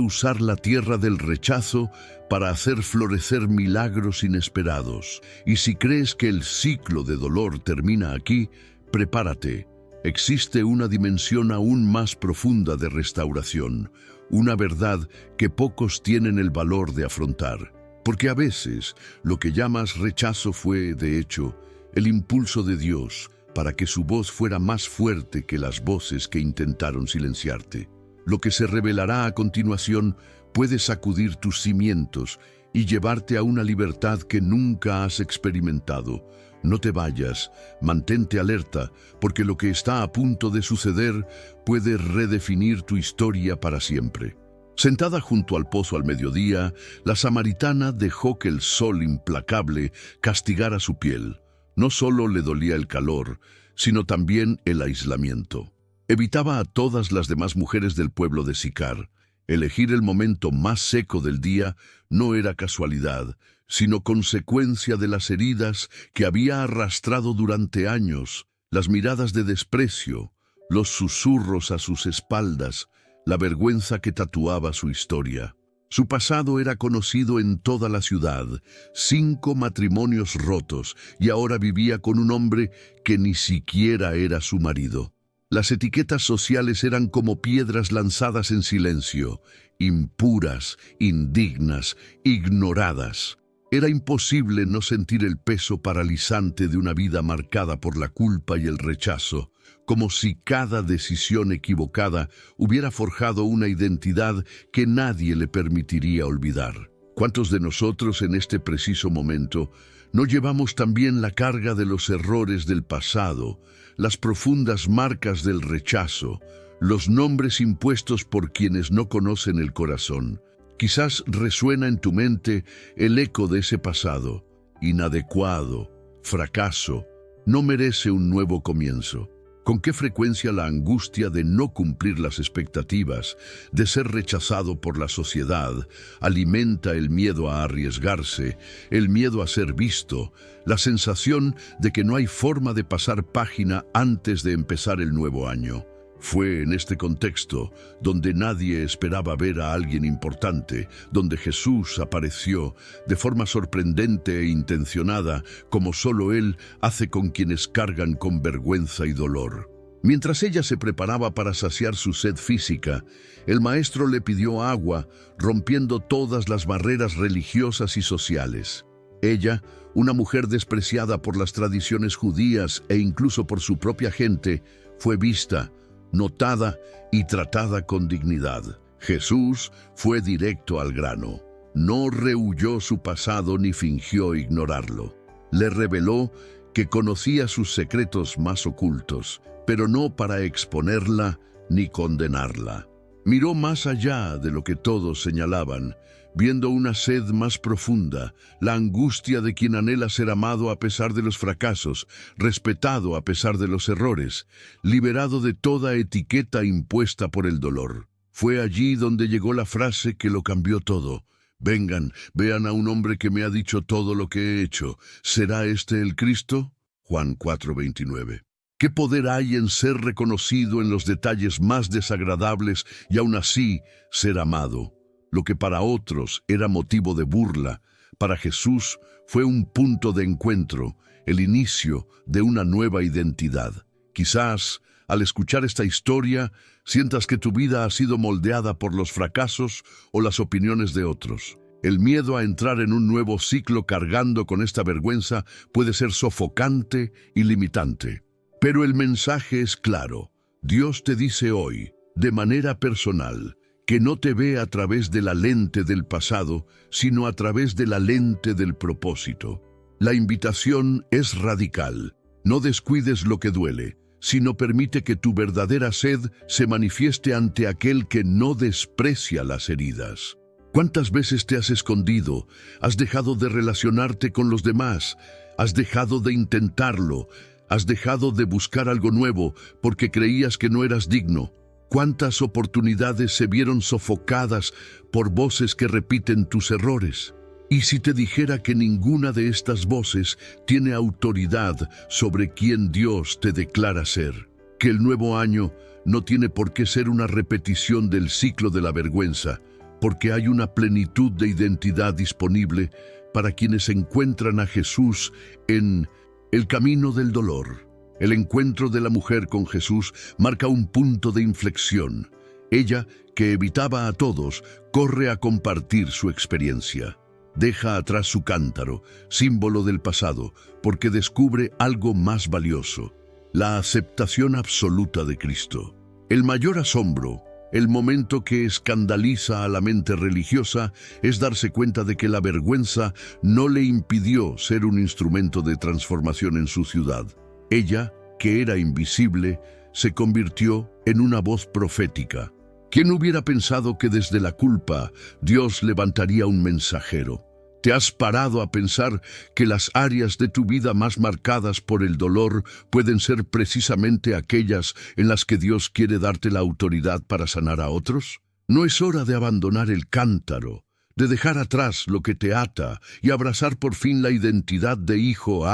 usar la tierra del rechazo para hacer florecer milagros inesperados. Y si crees que el ciclo de dolor termina aquí, prepárate. Existe una dimensión aún más profunda de restauración, una verdad que pocos tienen el valor de afrontar. Porque a veces lo que llamas rechazo fue, de hecho, el impulso de Dios para que su voz fuera más fuerte que las voces que intentaron silenciarte. Lo que se revelará a continuación puede sacudir tus cimientos y llevarte a una libertad que nunca has experimentado. No te vayas, mantente alerta, porque lo que está a punto de suceder puede redefinir tu historia para siempre. Sentada junto al pozo al mediodía, la samaritana dejó que el sol implacable castigara su piel. No solo le dolía el calor, sino también el aislamiento. Evitaba a todas las demás mujeres del pueblo de Sicar. Elegir el momento más seco del día no era casualidad, sino consecuencia de las heridas que había arrastrado durante años, las miradas de desprecio, los susurros a sus espaldas, la vergüenza que tatuaba su historia. Su pasado era conocido en toda la ciudad, 5 matrimonios rotos, y ahora vivía con un hombre que ni siquiera era su marido. Las etiquetas sociales eran como piedras lanzadas en silencio, impuras, indignas, ignoradas. Era imposible no sentir el peso paralizante de una vida marcada por la culpa y el rechazo, como si cada decisión equivocada hubiera forjado una identidad que nadie le permitiría olvidar. ¿Cuántos de nosotros en este preciso momento no llevamos también la carga de los errores del pasado, las profundas marcas del rechazo, los nombres impuestos por quienes no conocen el corazón? Quizás resuena en tu mente el eco de ese pasado: inadecuado, fracaso, no merece un nuevo comienzo. ¿Con qué frecuencia la angustia de no cumplir las expectativas, de ser rechazado por la sociedad, alimenta el miedo a arriesgarse, el miedo a ser visto, la sensación de que no hay forma de pasar página antes de empezar el nuevo año? Fue en este contexto donde nadie esperaba ver a alguien importante, donde Jesús apareció de forma sorprendente e intencionada, como solo Él hace con quienes cargan con vergüenza y dolor. Mientras ella se preparaba para saciar su sed física, el maestro le pidió agua, rompiendo todas las barreras religiosas y sociales. Ella, una mujer despreciada por las tradiciones judías e incluso por su propia gente, fue vista, notada y tratada con dignidad. Jesús fue directo al grano. No rehuyó su pasado ni fingió ignorarlo. Le reveló que conocía sus secretos más ocultos, pero no para exponerla ni condenarla. Miró más allá de lo que todos señalaban, viendo una sed más profunda, la angustia de quien anhela ser amado a pesar de los fracasos, respetado a pesar de los errores, liberado de toda etiqueta impuesta por el dolor. Fue allí donde llegó la frase que lo cambió todo. Vengan, vean a un hombre que me ha dicho todo lo que he hecho. ¿Será este el Cristo? Juan 4:29. ¿Qué poder hay en ser reconocido en los detalles más desagradables y aún así ser amado? Lo que para otros era motivo de burla, para Jesús fue un punto de encuentro, el inicio de una nueva identidad. Quizás, al escuchar esta historia, sientas que tu vida ha sido moldeada por los fracasos o las opiniones de otros. El miedo a entrar en un nuevo ciclo cargando con esta vergüenza puede ser sofocante y limitante. Pero el mensaje es claro. Dios te dice hoy, de manera personal, que no te ve a través de la lente del pasado, sino a través de la lente del propósito. La invitación es radical. No descuides lo que duele, sino permite que tu verdadera sed se manifieste ante aquel que no desprecia las heridas. ¿Cuántas veces te has escondido? ¿Has dejado de relacionarte con los demás? ¿Has dejado de intentarlo? ¿Has dejado de buscar algo nuevo porque creías que no eras digno? ¿Cuántas oportunidades se vieron sofocadas por voces que repiten tus errores? ¿Y si te dijera que ninguna de estas voces tiene autoridad sobre quien Dios te declara ser? Que el nuevo año no tiene por qué ser una repetición del ciclo de la vergüenza, porque hay una plenitud de identidad disponible para quienes encuentran a Jesús en el camino del dolor. El encuentro de la mujer con Jesús marca un punto de inflexión. Ella, que evitaba a todos, corre a compartir su experiencia. Deja atrás su cántaro, símbolo del pasado, porque descubre algo más valioso: la aceptación absoluta de Cristo. El mayor asombro, el momento que escandaliza a la mente religiosa, es darse cuenta de que la vergüenza no le impidió ser un instrumento de transformación en su ciudad. Ella, que era invisible, se convirtió en una voz profética. ¿Quién hubiera pensado que desde la culpa Dios levantaría un mensajero? ¿Te has parado a pensar que las áreas de tu vida más marcadas por el dolor pueden ser precisamente aquellas en las que Dios quiere darte la autoridad para sanar a otros? ¿No es hora de abandonar el cántaro, de dejar atrás lo que te ata y abrazar por fin la identidad de hijo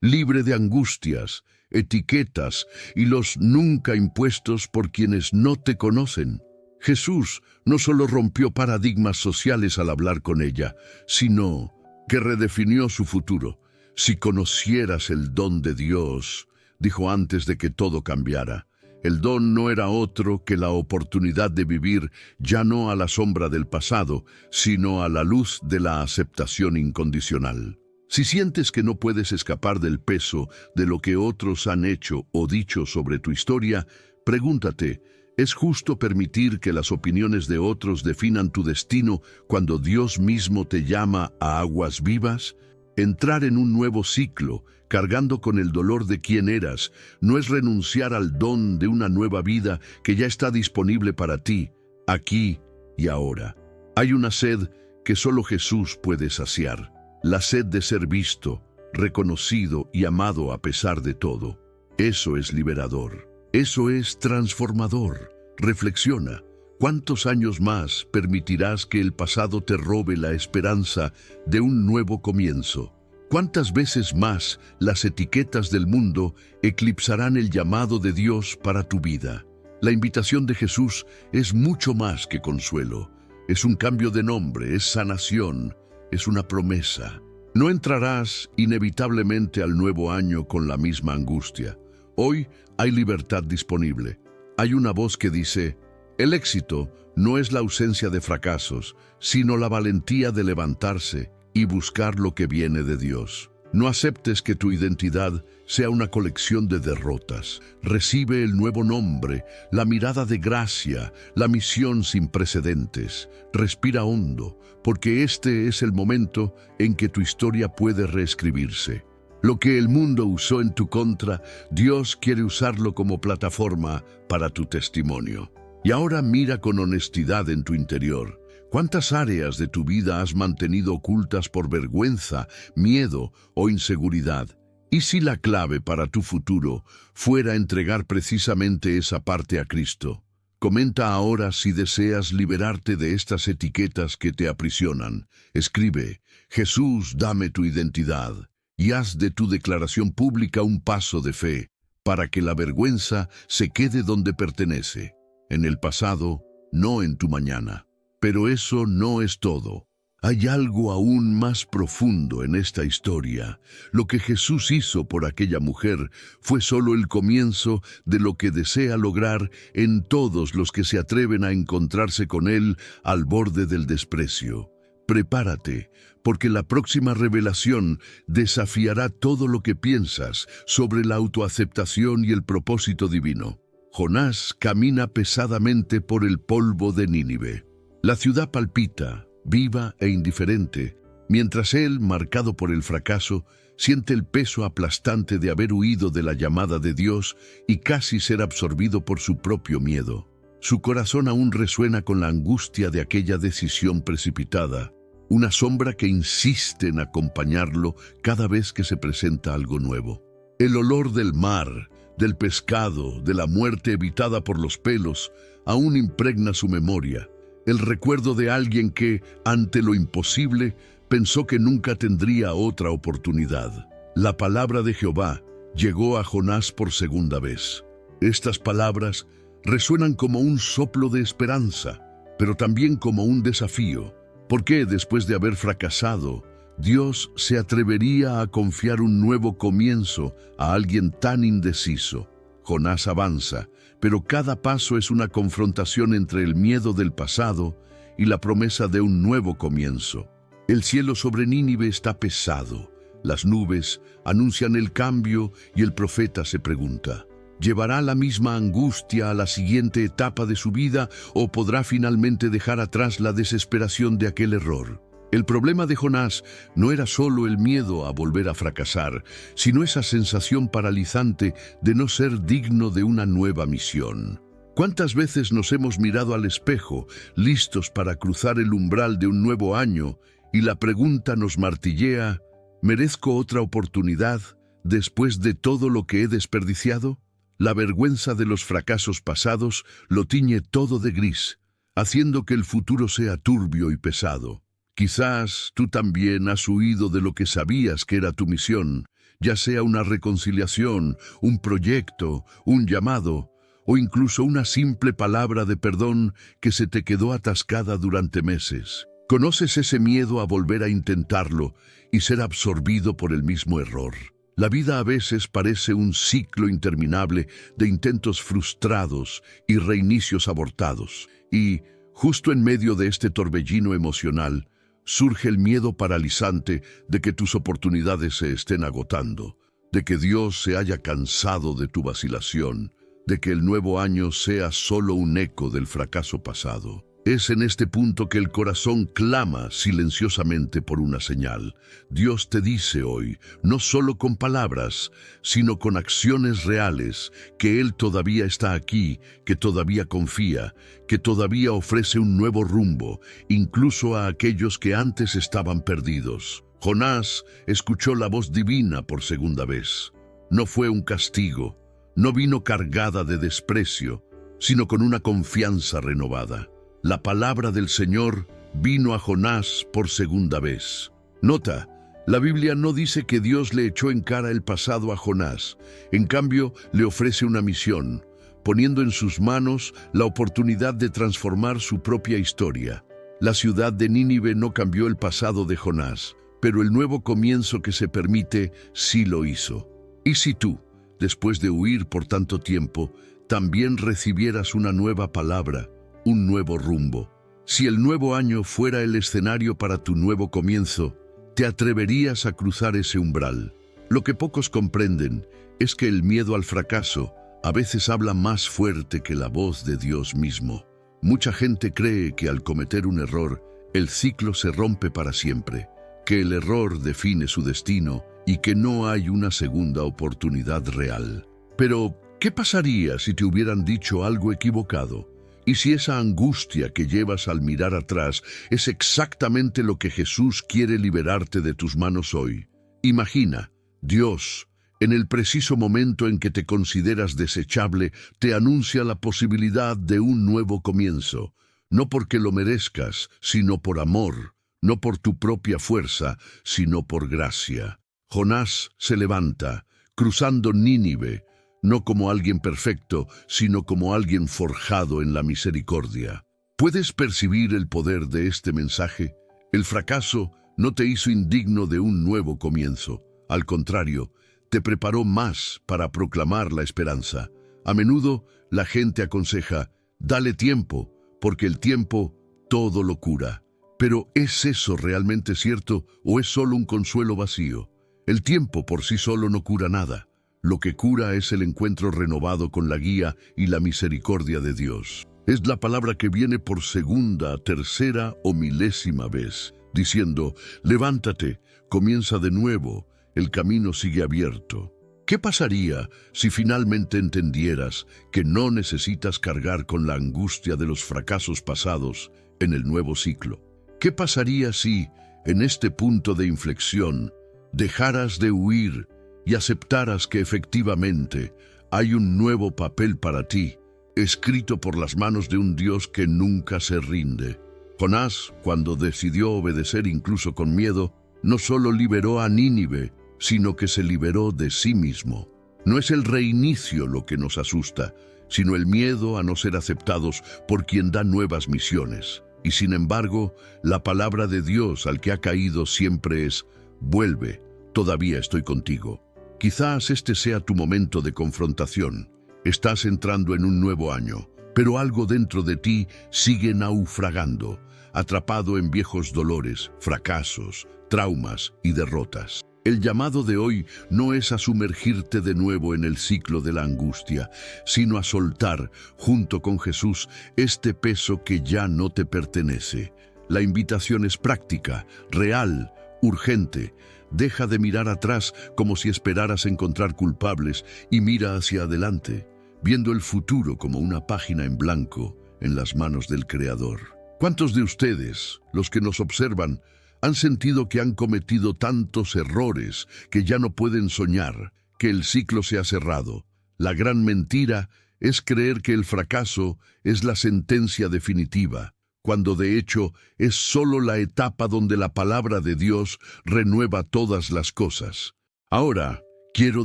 libre de angustias, etiquetas y los nunca impuestos por quienes no te conocen? Jesús no solo rompió paradigmas sociales al hablar con ella, sino que redefinió su futuro. Si conocieras el don de Dios, dijo antes de que todo cambiara. El don no era otro que la oportunidad de vivir ya no a la sombra del pasado, sino a la luz de la aceptación incondicional. Si sientes que no puedes escapar del peso de lo que otros han hecho o dicho sobre tu historia, pregúntate: ¿es justo permitir que las opiniones de otros definan tu destino cuando Dios mismo te llama a aguas vivas? Entrar en un nuevo ciclo, cargando con el dolor de quien eras, no es renunciar al don de una nueva vida que ya está disponible para ti, aquí y ahora. Hay una sed que solo Jesús puede saciar, la sed de ser visto, reconocido y amado a pesar de todo. Eso es liberador. Eso es transformador. Reflexiona. ¿Cuántos años más permitirás que el pasado te robe la esperanza de un nuevo comienzo? ¿Cuántas veces más las etiquetas del mundo eclipsarán el llamado de Dios para tu vida? La invitación de Jesús es mucho más que consuelo. Es un cambio de nombre, es sanación, es una promesa. No entrarás inevitablemente al nuevo año con la misma angustia. Hoy hay libertad disponible. Hay una voz que dice: el éxito no es la ausencia de fracasos, sino la valentía de levantarse y buscar lo que viene de Dios. No aceptes que tu identidad sea una colección de derrotas. Recibe el nuevo nombre, la mirada de gracia, la misión sin precedentes. Respira hondo, porque este es el momento en que tu historia puede reescribirse. Lo que el mundo usó en tu contra, Dios quiere usarlo como plataforma para tu testimonio. Y ahora mira con honestidad en tu interior. ¿Cuántas áreas de tu vida has mantenido ocultas por vergüenza, miedo o inseguridad? ¿Y si la clave para tu futuro fuera entregar precisamente esa parte a Cristo? Comenta ahora si deseas liberarte de estas etiquetas que te aprisionan. Escribe: Jesús, dame tu identidad, y haz de tu declaración pública un paso de fe, para que la vergüenza se quede donde pertenece, en el pasado, no en tu mañana. Pero eso no es todo. Hay algo aún más profundo en esta historia. Lo que Jesús hizo por aquella mujer fue solo el comienzo de lo que desea lograr en todos los que se atreven a encontrarse con Él al borde del desprecio. Prepárate, porque la próxima revelación desafiará todo lo que piensas sobre la autoaceptación y el propósito divino. Jonás camina pesadamente por el polvo de Nínive. La ciudad palpita, viva e indiferente, mientras él, marcado por el fracaso, siente el peso aplastante de haber huido de la llamada de Dios y casi ser absorbido por su propio miedo. Su corazón aún resuena con la angustia de aquella decisión precipitada, una sombra que insiste en acompañarlo cada vez que se presenta algo nuevo. El olor del mar, del pescado, de la muerte evitada por los pelos, aún impregna su memoria. El recuerdo de alguien que, ante lo imposible, pensó que nunca tendría otra oportunidad. La palabra de Jehová llegó a Jonás por segunda vez. Estas palabras resuenan como un soplo de esperanza, pero también como un desafío. ¿Por qué, después de haber fracasado, Dios se atrevería a confiar un nuevo comienzo a alguien tan indeciso? Jonás avanza, pero cada paso es una confrontación entre el miedo del pasado y la promesa de un nuevo comienzo. El cielo sobre Nínive está pesado, las nubes anuncian el cambio y el profeta se pregunta: ¿llevará la misma angustia a la siguiente etapa de su vida o podrá finalmente dejar atrás la desesperación de aquel error? El problema de Jonás no era solo el miedo a volver a fracasar, sino esa sensación paralizante de no ser digno de una nueva misión. ¿Cuántas veces nos hemos mirado al espejo, listos para cruzar el umbral de un nuevo año, y la pregunta nos martillea: ¿merezco otra oportunidad después de todo lo que he desperdiciado? La vergüenza de los fracasos pasados lo tiñe todo de gris, haciendo que el futuro sea turbio y pesado. Quizás tú también has huido de lo que sabías que era tu misión, ya sea una reconciliación, un proyecto, un llamado, o incluso una simple palabra de perdón que se te quedó atascada durante meses. ¿Conoces ese miedo a volver a intentarlo y ser absorbido por el mismo error? La vida a veces parece un ciclo interminable de intentos frustrados y reinicios abortados. Y, justo en medio de este torbellino emocional, surge el miedo paralizante de que tus oportunidades se estén agotando, de que Dios se haya cansado de tu vacilación, de que el nuevo año sea solo un eco del fracaso pasado. Es en este punto que el corazón clama silenciosamente por una señal. Dios te dice hoy, no solo con palabras, sino con acciones reales, que Él todavía está aquí, que todavía confía, que todavía ofrece un nuevo rumbo, incluso a aquellos que antes estaban perdidos. Jonás escuchó la voz divina por segunda vez. No fue un castigo, no vino cargada de desprecio, sino con una confianza renovada. La palabra del Señor vino a Jonás por segunda vez. Nota, la Biblia no dice que Dios le echó en cara el pasado a Jonás. En cambio, le ofrece una misión, poniendo en sus manos la oportunidad de transformar su propia historia. La ciudad de Nínive no cambió el pasado de Jonás, pero el nuevo comienzo que se permite sí lo hizo. ¿Y si tú, después de huir por tanto tiempo, también recibieras una nueva palabra, un nuevo rumbo? Si el nuevo año fuera el escenario para tu nuevo comienzo, ¿te atreverías a cruzar ese umbral? Lo que pocos comprenden es que el miedo al fracaso a veces habla más fuerte que la voz de Dios mismo. Mucha gente cree que al cometer un error, el ciclo se rompe para siempre, que el error define su destino y que no hay una segunda oportunidad real. Pero, ¿qué pasaría si te hubieran dicho algo equivocado? Y si esa angustia que llevas al mirar atrás es exactamente lo que Jesús quiere liberarte de tus manos hoy, imagina, Dios, en el preciso momento en que te consideras desechable, te anuncia la posibilidad de un nuevo comienzo, no porque lo merezcas, sino por amor, no por tu propia fuerza, sino por gracia. Jonás se levanta, cruzando Nínive, no como alguien perfecto, sino como alguien forjado en la misericordia. ¿Puedes percibir el poder de este mensaje? El fracaso no te hizo indigno de un nuevo comienzo. Al contrario, te preparó más para proclamar la esperanza. A menudo la gente aconseja, dale tiempo, porque el tiempo todo lo cura. Pero ¿es eso realmente cierto o es solo un consuelo vacío? El tiempo por sí solo no cura nada. Lo que cura es el encuentro renovado con la guía y la misericordia de Dios. Es la palabra que viene por segunda, tercera o milésima vez, diciendo, levántate, comienza de nuevo, el camino sigue abierto. ¿Qué pasaría si finalmente entendieras que no necesitas cargar con la angustia de los fracasos pasados en el nuevo ciclo? ¿Qué pasaría si, en este punto de inflexión, dejaras de huir y aceptaras que efectivamente hay un nuevo papel para ti, escrito por las manos de un Dios que nunca se rinde? Jonás, cuando decidió obedecer incluso con miedo, no solo liberó a Nínive, sino que se liberó de sí mismo. No es el reinicio lo que nos asusta, sino el miedo a no ser aceptados por quien da nuevas misiones. Y sin embargo, la palabra de Dios al que ha caído siempre es, vuelve, todavía estoy contigo. Quizás este sea tu momento de confrontación. Estás entrando en un nuevo año, pero algo dentro de ti sigue naufragando, atrapado en viejos dolores, fracasos, traumas y derrotas. El llamado de hoy no es a sumergirte de nuevo en el ciclo de la angustia, sino a soltar, junto con Jesús, este peso que ya no te pertenece. La invitación es práctica, real, urgente. Deja de mirar atrás como si esperaras encontrar culpables y mira hacia adelante, viendo el futuro como una página en blanco en las manos del Creador. ¿Cuántos de ustedes, los que nos observan, han sentido que han cometido tantos errores que ya no pueden soñar, que el ciclo se ha cerrado? La gran mentira es creer que el fracaso es la sentencia definitiva, cuando de hecho es solo la etapa donde la palabra de Dios renueva todas las cosas. Ahora, quiero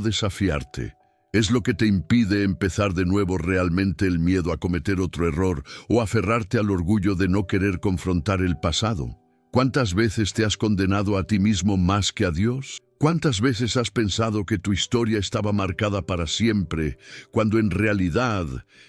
desafiarte. ¿Es lo que te impide empezar de nuevo realmente el miedo a cometer otro error o aferrarte al orgullo de no querer confrontar el pasado? ¿Cuántas veces te has condenado a ti mismo más que a Dios? ¿Cuántas veces has pensado que tu historia estaba marcada para siempre, cuando en realidad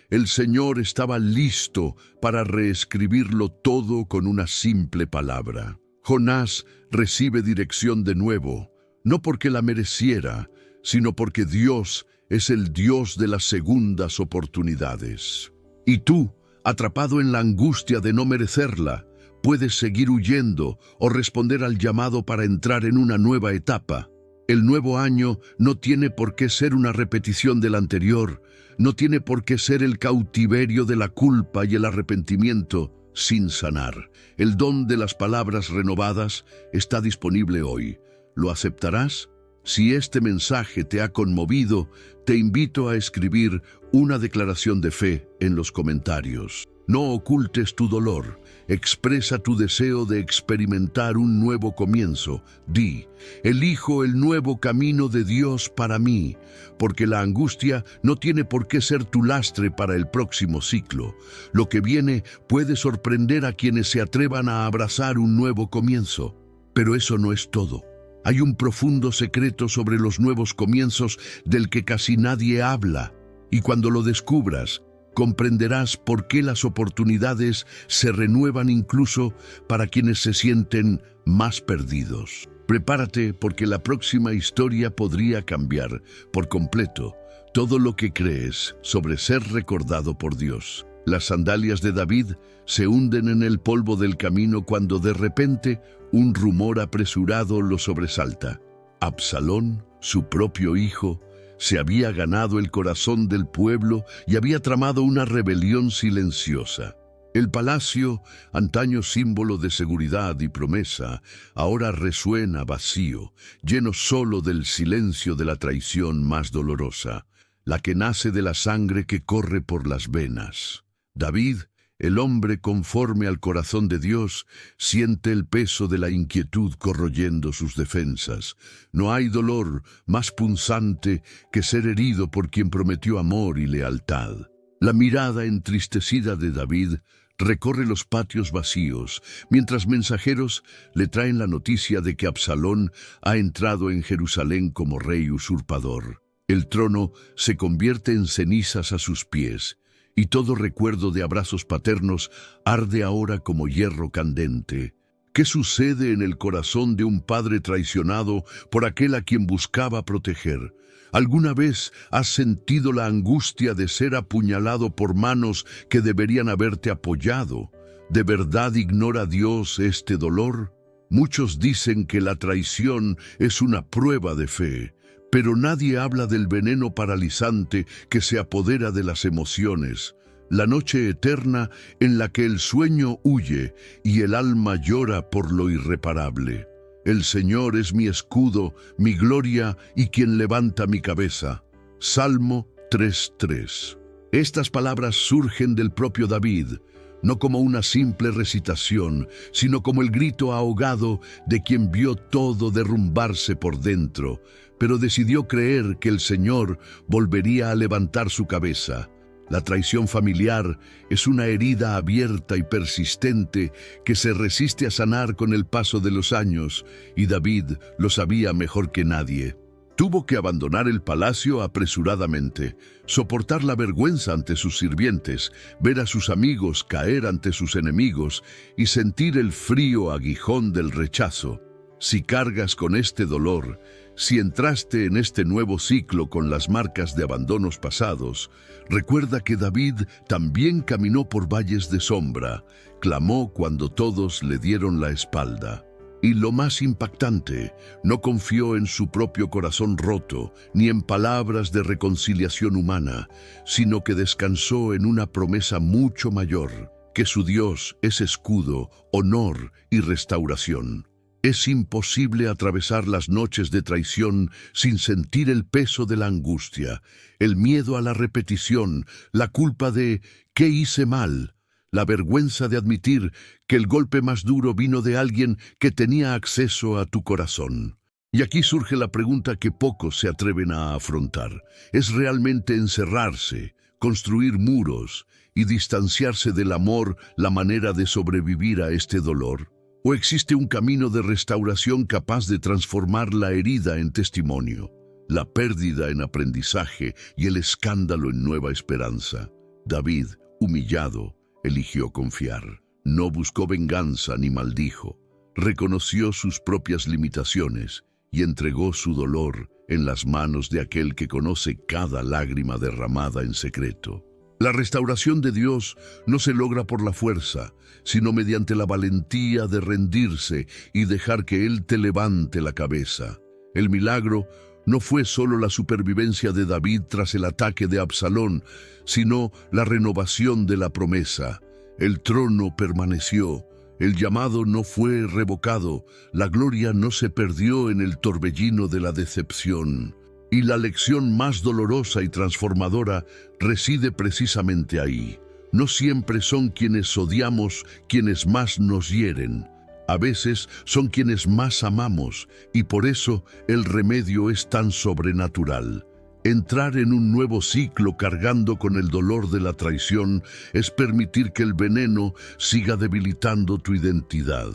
el Señor estaba listo para reescribirlo todo con una simple palabra? Jonás recibe dirección de nuevo, no porque la mereciera, sino porque Dios es el Dios de las segundas oportunidades. Y tú, atrapado en la angustia de no merecerla, puedes seguir huyendo o responder al llamado para entrar en una nueva etapa. El nuevo año no tiene por qué ser una repetición del anterior, no tiene por qué ser el cautiverio de la culpa y el arrepentimiento sin sanar. El don de las palabras renovadas está disponible hoy. ¿Lo aceptarás? Si este mensaje te ha conmovido, te invito a escribir una declaración de fe en los comentarios. No ocultes tu dolor. Expresa tu deseo de experimentar un nuevo comienzo. Di, elijo el nuevo camino de Dios para mí, porque la angustia no tiene por qué ser tu lastre para el próximo ciclo. Lo que viene puede sorprender a quienes se atrevan a abrazar un nuevo comienzo. Pero eso no es todo. Hay un profundo secreto sobre los nuevos comienzos del que casi nadie habla, y cuando lo descubras, comprenderás por qué las oportunidades se renuevan incluso para quienes se sienten más perdidos. Prepárate, porque la próxima historia podría cambiar por completo todo lo que crees sobre ser recordado por Dios. Las sandalias de David se hunden en el polvo del camino cuando de repente un rumor apresurado lo sobresalta. Absalón, su propio hijo, Se había ganado el corazón del pueblo y había tramado una rebelión silenciosa. El palacio, antaño símbolo de seguridad y promesa, ahora resuena vacío, lleno solo del silencio de la traición más dolorosa, la que nace de la sangre que corre por las venas. David, el hombre conforme al corazón de Dios, siente el peso de la inquietud corroyendo sus defensas. No hay dolor más punzante que ser herido por quien prometió amor y lealtad. La mirada entristecida de David recorre los patios vacíos, mientras mensajeros le traen la noticia de que Absalón ha entrado en Jerusalén como rey usurpador. El trono se convierte en cenizas a sus pies, y todo recuerdo de abrazos paternos arde ahora como hierro candente. ¿Qué sucede en el corazón de un padre traicionado por aquel a quien buscaba proteger? ¿Alguna vez has sentido la angustia de ser apuñalado por manos que deberían haberte apoyado? ¿De verdad ignora Dios este dolor? Muchos dicen que la traición es una prueba de fe, pero nadie habla del veneno paralizante que se apodera de las emociones, la noche eterna en la que el sueño huye y el alma llora por lo irreparable. El Señor es mi escudo, mi gloria y quien levanta mi cabeza. Salmo 3:3. Estas palabras surgen del propio David, no como una simple recitación, sino como el grito ahogado de quien vio todo derrumbarse por dentro, pero decidió creer que el Señor volvería a levantar su cabeza. La traición familiar es una herida abierta y persistente que se resiste a sanar con el paso de los años, y David lo sabía mejor que nadie. Tuvo que abandonar el palacio apresuradamente, soportar la vergüenza ante sus sirvientes, ver a sus amigos caer ante sus enemigos y sentir el frío aguijón del rechazo. Si cargas con este dolor, si entraste en este nuevo ciclo con las marcas de abandonos pasados, recuerda que David también caminó por valles de sombra, clamó cuando todos le dieron la espalda. Y lo más impactante, no confió en su propio corazón roto, ni en palabras de reconciliación humana, sino que descansó en una promesa mucho mayor, que su Dios es escudo, honor y restauración. Es imposible atravesar las noches de traición sin sentir el peso de la angustia, el miedo a la repetición, la culpa de ¿qué hice mal?, la vergüenza de admitir que el golpe más duro vino de alguien que tenía acceso a tu corazón. Y aquí surge la pregunta que pocos se atreven a afrontar. ¿Es realmente encerrarse, construir muros y distanciarse del amor la manera de sobrevivir a este dolor? ¿O existe un camino de restauración capaz de transformar la herida en testimonio, la pérdida en aprendizaje y el escándalo en nueva esperanza? David, humillado, eligió confiar. No buscó venganza ni maldijo. Reconoció sus propias limitaciones y entregó su dolor en las manos de aquel que conoce cada lágrima derramada en secreto. La restauración de Dios no se logra por la fuerza, sino mediante la valentía de rendirse y dejar que Él te levante la cabeza. El milagro no fue solo la supervivencia de David tras el ataque de Absalón, sino la renovación de la promesa. El trono permaneció, el llamado no fue revocado, la gloria no se perdió en el torbellino de la decepción. Y la lección más dolorosa y transformadora reside precisamente ahí. No siempre son quienes odiamos quienes más nos hieren. A veces son quienes más amamos, y por eso el remedio es tan sobrenatural. Entrar en un nuevo ciclo cargando con el dolor de la traición es permitir que el veneno siga debilitando tu identidad.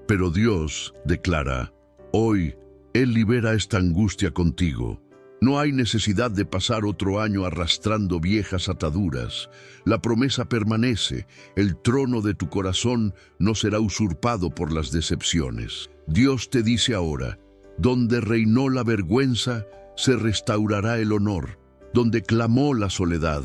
Pero Dios declara, hoy Él libera esta angustia contigo. No hay necesidad de pasar otro año arrastrando viejas ataduras. La promesa permanece, el trono de tu corazón no será usurpado por las decepciones. Dios te dice ahora, donde reinó la vergüenza, se restaurará el honor. Donde clamó la soledad,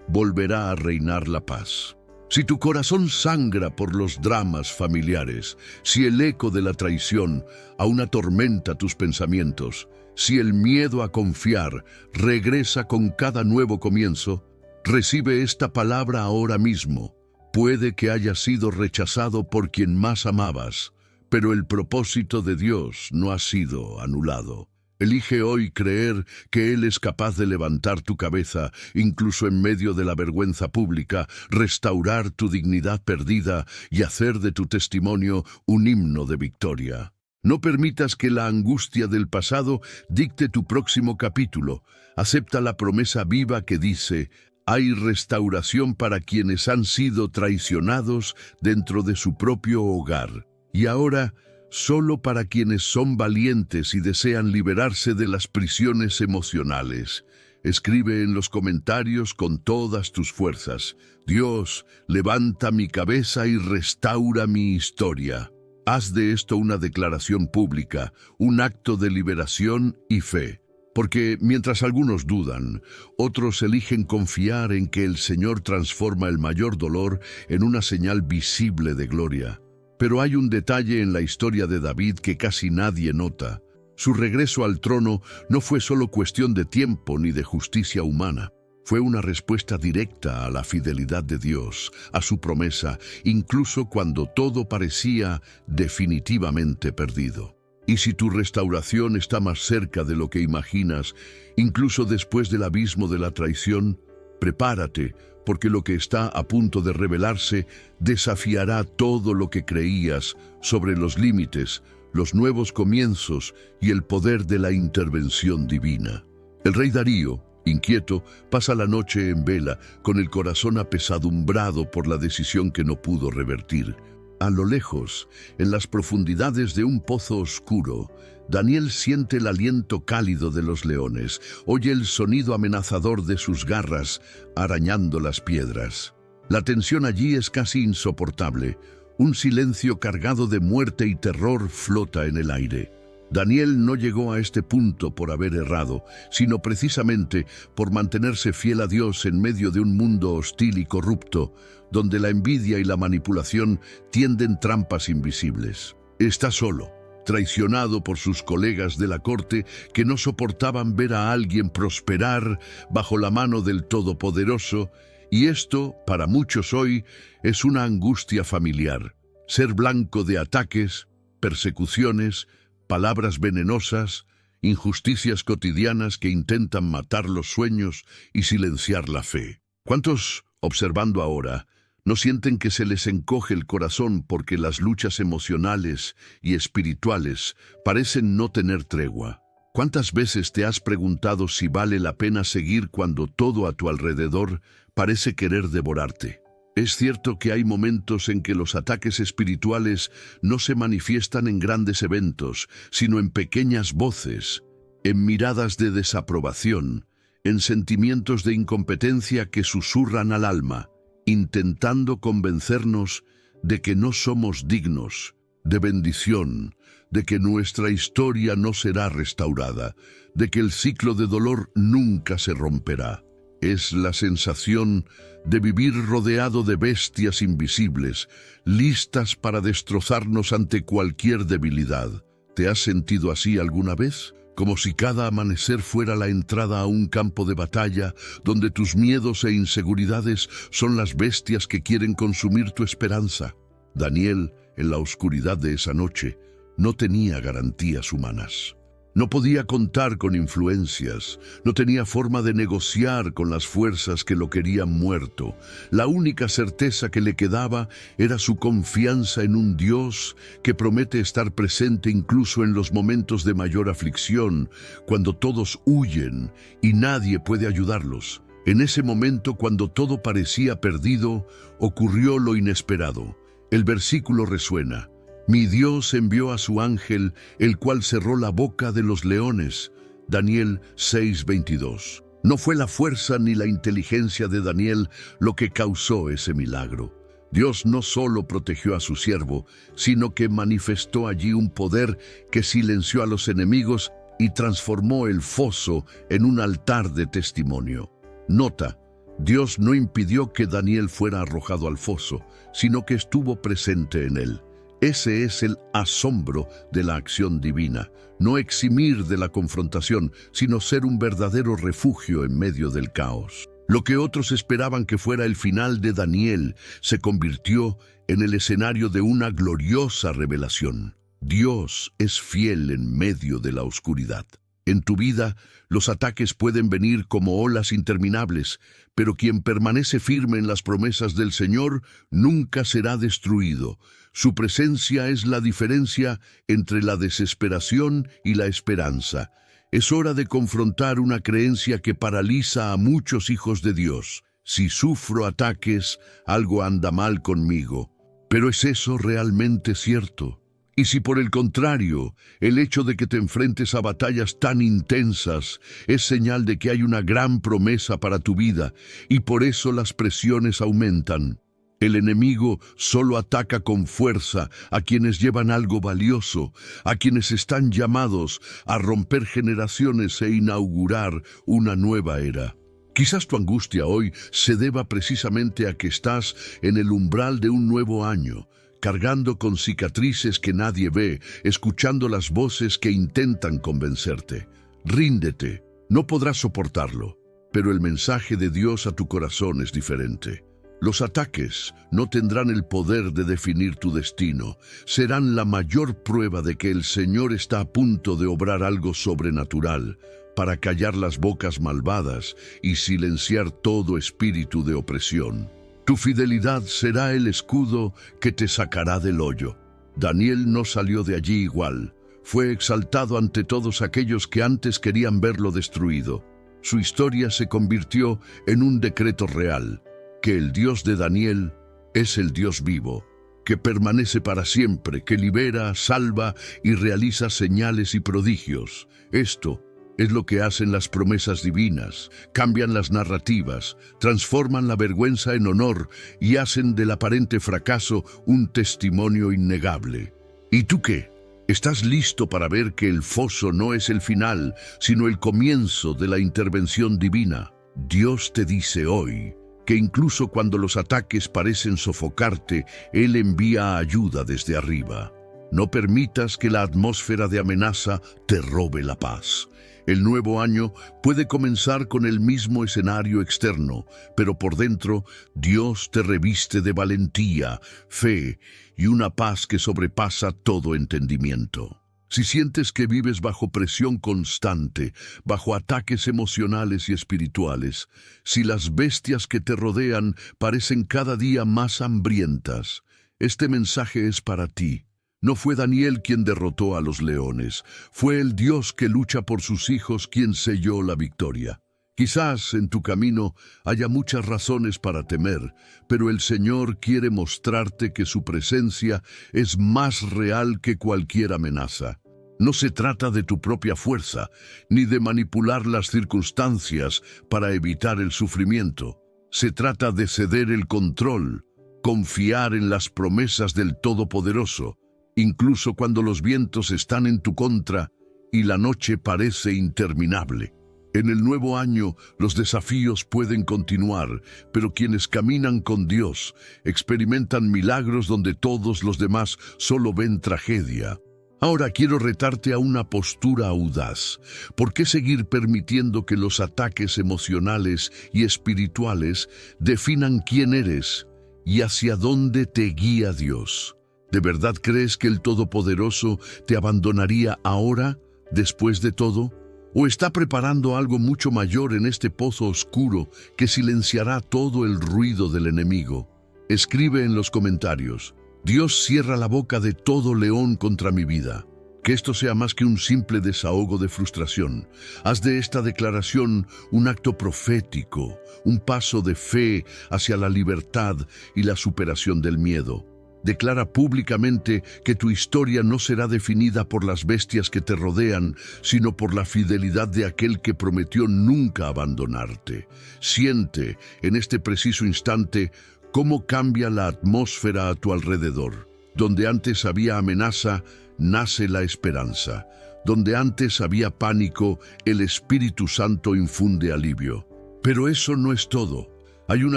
volverá a reinar la paz. Si tu corazón sangra por los dramas familiares, si el eco de la traición aún atormenta tus pensamientos, Si el miedo a confiar regresa con cada nuevo comienzo, recibe esta palabra ahora mismo. Puede que hayas sido rechazado por quien más amabas, pero el propósito de Dios no ha sido anulado. Elige hoy creer que Él es capaz de levantar tu cabeza, incluso en medio de la vergüenza pública, restaurar tu dignidad perdida y hacer de tu testimonio un himno de victoria. No permitas que la angustia del pasado dicte tu próximo capítulo. Acepta la promesa viva que dice: hay restauración para quienes han sido traicionados dentro de su propio hogar. Y ahora, solo para quienes son valientes y desean liberarse de las prisiones emocionales. Escribe en los comentarios con todas tus fuerzas: Dios, levanta mi cabeza y restaura mi historia. Haz de esto una declaración pública, un acto de liberación y fe. Porque mientras algunos dudan, otros eligen confiar en que el Señor transforma el mayor dolor en una señal visible de gloria. Pero hay un detalle en la historia de David que casi nadie nota. Su regreso al trono no fue solo cuestión de tiempo ni de justicia humana. Fue una respuesta directa a la fidelidad de Dios, a su promesa, incluso cuando todo parecía definitivamente perdido. Y si tu restauración está más cerca de lo que imaginas, incluso después del abismo de la traición, prepárate, porque lo que está a punto de revelarse desafiará todo lo que creías sobre los límites, los nuevos comienzos y el poder de la intervención divina. El rey Darío, inquieto, pasa la noche en vela, con el corazón apesadumbrado por la decisión que no pudo revertir. A lo lejos, en las profundidades de un pozo oscuro, Daniel siente el aliento cálido de los leones, oye el sonido amenazador de sus garras arañando las piedras. La tensión allí es casi insoportable. Un silencio cargado de muerte y terror flota en el aire. Daniel no llegó a este punto por haber errado, sino precisamente por mantenerse fiel a Dios en medio de un mundo hostil y corrupto, donde la envidia y la manipulación tienden trampas invisibles. Está solo, traicionado por sus colegas de la corte que no soportaban ver a alguien prosperar bajo la mano del Todopoderoso, y esto, para muchos hoy, es una angustia familiar. Ser blanco de ataques, persecuciones, palabras venenosas, injusticias cotidianas que intentan matar los sueños y silenciar la fe. ¿Cuántos, observando ahora, no sienten que se les encoge el corazón porque las luchas emocionales y espirituales parecen no tener tregua? ¿Cuántas veces te has preguntado si vale la pena seguir cuando todo a tu alrededor parece querer devorarte? Es cierto que hay momentos en que los ataques espirituales no se manifiestan en grandes eventos, sino en pequeñas voces, en miradas de desaprobación, en sentimientos de incompetencia que susurran al alma, intentando convencernos de que no somos dignos de bendición, de que nuestra historia no será restaurada, de que el ciclo de dolor nunca se romperá. Es la sensación de vivir rodeado de bestias invisibles, listas para destrozarnos ante cualquier debilidad. ¿Te has sentido así alguna vez? Como si cada amanecer fuera la entrada a un campo de batalla donde tus miedos e inseguridades son las bestias que quieren consumir tu esperanza. Daniel, en la oscuridad de esa noche, no tenía garantías humanas. No podía contar con influencias, no tenía forma de negociar con las fuerzas que lo querían muerto. La única certeza que le quedaba era su confianza en un Dios que promete estar presente incluso en los momentos de mayor aflicción, cuando todos huyen y nadie puede ayudarlos. En ese momento, cuando todo parecía perdido, ocurrió lo inesperado. El versículo resuena: Mi Dios envió a su ángel, el cual cerró la boca de los leones. Daniel 6:22. No fue la fuerza ni la inteligencia de Daniel lo que causó ese milagro. Dios no solo protegió a su siervo, sino que manifestó allí un poder que silenció a los enemigos y transformó el foso en un altar de testimonio. Nota: Dios no impidió que Daniel fuera arrojado al foso, sino que estuvo presente en él. Ese es el asombro de la acción divina. No eximir de la confrontación, sino ser un verdadero refugio en medio del caos. Lo que otros esperaban que fuera el final de Daniel se convirtió en el escenario de una gloriosa revelación. Dios es fiel en medio de la oscuridad. En tu vida, los ataques pueden venir como olas interminables, pero quien permanece firme en las promesas del Señor nunca será destruido. Su presencia es la diferencia entre la desesperación y la esperanza. Es hora de confrontar una creencia que paraliza a muchos hijos de Dios. Si sufro ataques, algo anda mal conmigo. ¿Pero es eso realmente cierto? Y si por el contrario, el hecho de que te enfrentes a batallas tan intensas es señal de que hay una gran promesa para tu vida y por eso las presiones aumentan. El enemigo solo ataca con fuerza a quienes llevan algo valioso, a quienes están llamados a romper generaciones e inaugurar una nueva era. Quizás tu angustia hoy se deba precisamente a que estás en el umbral de un nuevo año, cargando con cicatrices que nadie ve, escuchando las voces que intentan convencerte. Ríndete, no podrás soportarlo, pero el mensaje de Dios a tu corazón es diferente. Los ataques no tendrán el poder de definir tu destino, serán la mayor prueba de que el Señor está a punto de obrar algo sobrenatural para callar las bocas malvadas y silenciar todo espíritu de opresión. Tu fidelidad será el escudo que te sacará del hoyo. Daniel no salió de allí igual. Fue exaltado ante todos aquellos que antes querían verlo destruido. Su historia se convirtió en un decreto real, que el Dios de Daniel es el Dios vivo, que permanece para siempre, que libera, salva y realiza señales y prodigios. Esto es lo que hacen las promesas divinas, cambian las narrativas, transforman la vergüenza en honor y hacen del aparente fracaso un testimonio innegable. ¿Y tú qué? ¿Estás listo para ver que el foso no es el final, sino el comienzo de la intervención divina? Dios te dice hoy que incluso cuando los ataques parecen sofocarte, Él envía ayuda desde arriba. No permitas que la atmósfera de amenaza te robe la paz. El nuevo año puede comenzar con el mismo escenario externo, pero por dentro Dios te reviste de valentía, fe y una paz que sobrepasa todo entendimiento. Si sientes que vives bajo presión constante, bajo ataques emocionales y espirituales, si las bestias que te rodean parecen cada día más hambrientas, este mensaje es para ti. No fue Daniel quien derrotó a los leones, fue el Dios que lucha por sus hijos quien selló la victoria. Quizás en tu camino haya muchas razones para temer, pero el Señor quiere mostrarte que su presencia es más real que cualquier amenaza. No se trata de tu propia fuerza, ni de manipular las circunstancias para evitar el sufrimiento. Se trata de ceder el control, confiar en las promesas del Todopoderoso, incluso cuando los vientos están en tu contra y la noche parece interminable. En el nuevo año, los desafíos pueden continuar, pero quienes caminan con Dios experimentan milagros donde todos los demás solo ven tragedia. Ahora quiero retarte a una postura audaz. ¿Por qué seguir permitiendo que los ataques emocionales y espirituales definan quién eres y hacia dónde te guía Dios? ¿De verdad crees que el Todopoderoso te abandonaría ahora, después de todo? ¿O está preparando algo mucho mayor en este pozo oscuro que silenciará todo el ruido del enemigo? Escribe en los comentarios: Dios cierra la boca de todo león contra mi vida. Que esto sea más que un simple desahogo de frustración. Haz de esta declaración un acto profético, un paso de fe hacia la libertad y la superación del miedo. Declara públicamente que tu historia no será definida por las bestias que te rodean, sino por la fidelidad de aquel que prometió nunca abandonarte. Siente en este preciso instante cómo cambia la atmósfera a tu alrededor. Donde antes había amenaza, nace la esperanza. Donde antes había pánico, el Espíritu Santo infunde alivio. Pero eso no es todo. Hay un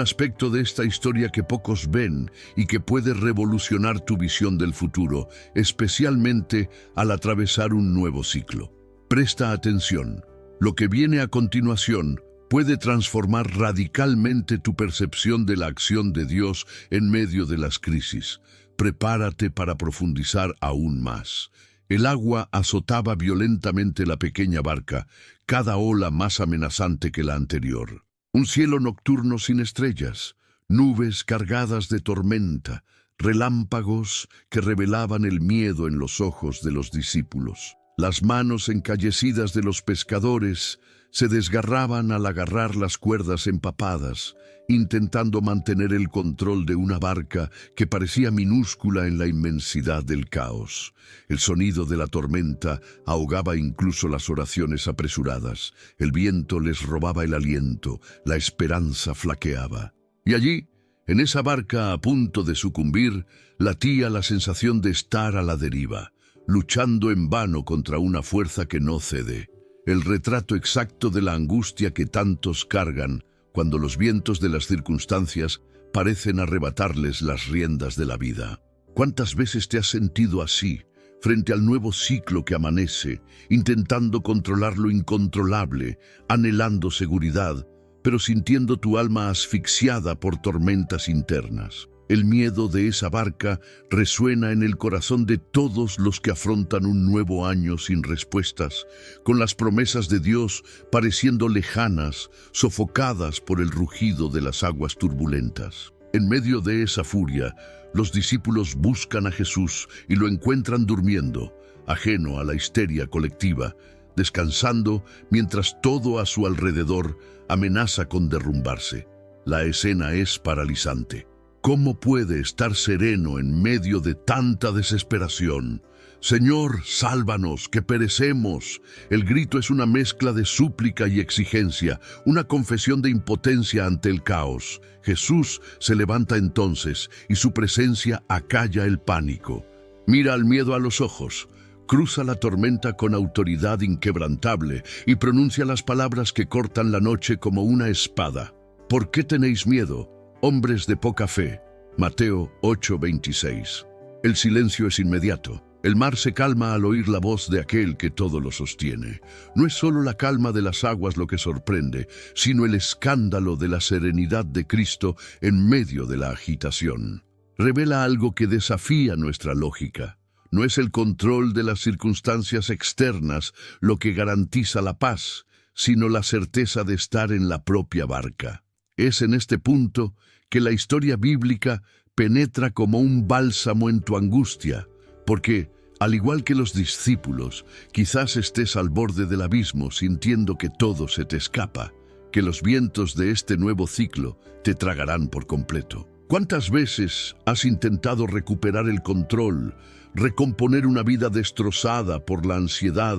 aspecto de esta historia que pocos ven y que puede revolucionar tu visión del futuro, especialmente al atravesar un nuevo ciclo. Presta atención. Lo que viene a continuación puede transformar radicalmente tu percepción de la acción de Dios en medio de las crisis. Prepárate para profundizar aún más. El agua azotaba violentamente la pequeña barca, cada ola más amenazante que la anterior. Un cielo nocturno sin estrellas, nubes cargadas de tormenta, relámpagos que revelaban el miedo en los ojos de los discípulos. Las manos encallecidas de los pescadores se desgarraban al agarrar las cuerdas empapadas, intentando mantener el control de una barca que parecía minúscula en la inmensidad del caos. El sonido de la tormenta ahogaba incluso las oraciones apresuradas. El viento les robaba el aliento, la esperanza flaqueaba. Y allí, en esa barca a punto de sucumbir, latía la sensación de estar a la deriva, luchando en vano contra una fuerza que no cede. El retrato exacto de la angustia que tantos cargan cuando los vientos de las circunstancias parecen arrebatarles las riendas de la vida. ¿Cuántas veces te has sentido así, frente al nuevo ciclo que amanece, intentando controlar lo incontrolable, anhelando seguridad, pero sintiendo tu alma asfixiada por tormentas internas? El miedo de esa barca resuena en el corazón de todos los que afrontan un nuevo año sin respuestas, con las promesas de Dios pareciendo lejanas, sofocadas por el rugido de las aguas turbulentas. En medio de esa furia, los discípulos buscan a Jesús y lo encuentran durmiendo, ajeno a la histeria colectiva, descansando mientras todo a su alrededor amenaza con derrumbarse. La escena es paralizante. ¿Cómo puede estar sereno en medio de tanta desesperación? Señor, sálvanos, que perecemos. El grito es una mezcla de súplica y exigencia, una confesión de impotencia ante el caos. Jesús se levanta entonces y su presencia acalla el pánico. Mira al miedo a los ojos, cruza la tormenta con autoridad inquebrantable y pronuncia las palabras que cortan la noche como una espada. ¿Por qué tenéis miedo, hombres de poca fe? Mateo 8:26. El silencio es inmediato. El mar se calma al oír la voz de aquel que todo lo sostiene. No es solo la calma de las aguas lo que sorprende, sino el escándalo de la serenidad de Cristo en medio de la agitación. Revela algo que desafía nuestra lógica. No es el control de las circunstancias externas lo que garantiza la paz, sino la certeza de estar en la propia barca. Es en este punto que la historia bíblica penetra como un bálsamo en tu angustia, porque, al igual que los discípulos, quizás estés al borde del abismo sintiendo que todo se te escapa, que los vientos de este nuevo ciclo te tragarán por completo. ¿Cuántas veces has intentado recuperar el control, recomponer una vida destrozada por la ansiedad,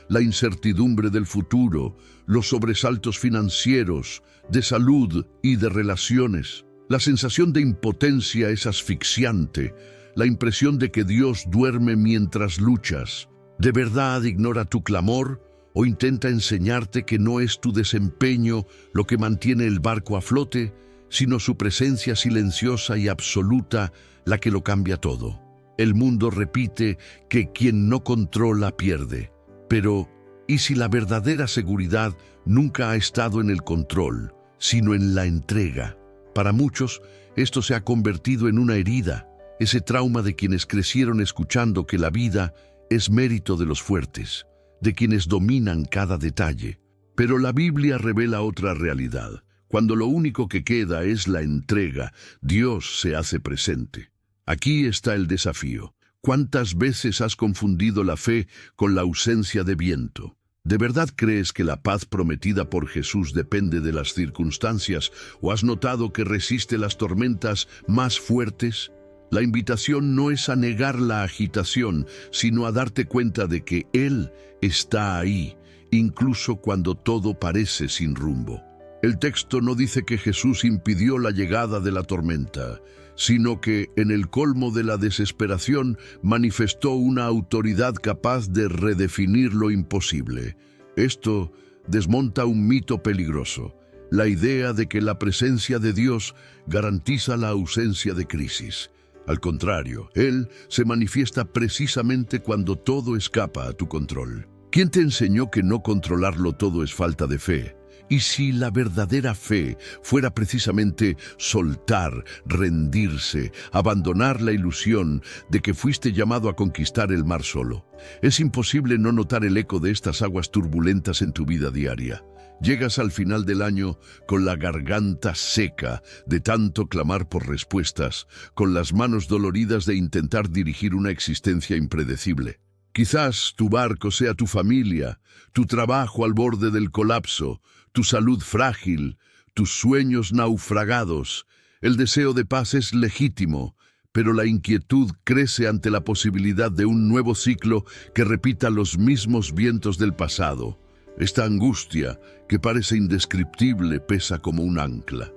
la incertidumbre del futuro, los sobresaltos financieros, de salud y de relaciones? La sensación de impotencia es asfixiante, la impresión de que Dios duerme mientras luchas. ¿De verdad ignora tu clamor o intenta enseñarte que no es tu desempeño lo que mantiene el barco a flote, sino su presencia silenciosa y absoluta la que lo cambia todo? El mundo repite que quien no controla pierde. Pero, ¿y si la verdadera seguridad nunca ha estado en el control, sino en la entrega? Para muchos, esto se ha convertido en una herida, ese trauma de quienes crecieron escuchando que la vida es mérito de los fuertes, de quienes dominan cada detalle. Pero la Biblia revela otra realidad. Cuando lo único que queda es la entrega, Dios se hace presente. Aquí está el desafío. ¿Cuántas veces has confundido la fe con la ausencia de viento? ¿De verdad crees que la paz prometida por Jesús depende de las circunstancias o has notado que resiste las tormentas más fuertes? La invitación no es a negar la agitación, sino a darte cuenta de que Él está ahí, incluso cuando todo parece sin rumbo. El texto no dice que Jesús impidió la llegada de la tormenta, sino que, en el colmo de la desesperación, manifestó una autoridad capaz de redefinir lo imposible. Esto desmonta un mito peligroso. la idea de que la presencia de Dios garantiza la ausencia de crisis. Al contrario, Él se manifiesta precisamente cuando todo escapa a tu control. ¿Quién te enseñó que no controlarlo todo es falta de fe? Y si la verdadera fe fuera precisamente soltar, rendirse, abandonar la ilusión de que fuiste llamado a conquistar el mar solo, es imposible no notar el eco de estas aguas turbulentas en tu vida diaria. Llegas al final del año con la garganta seca de tanto clamar por respuestas, con las manos doloridas de intentar dirigir una existencia impredecible. Quizás tu barco sea tu familia, tu trabajo al borde del colapso, tu salud frágil, tus sueños naufragados. El deseo de paz es legítimo, pero la inquietud crece ante la posibilidad de un nuevo ciclo que repita los mismos vientos del pasado. Esta angustia, que parece indescriptible, pesa como un ancla.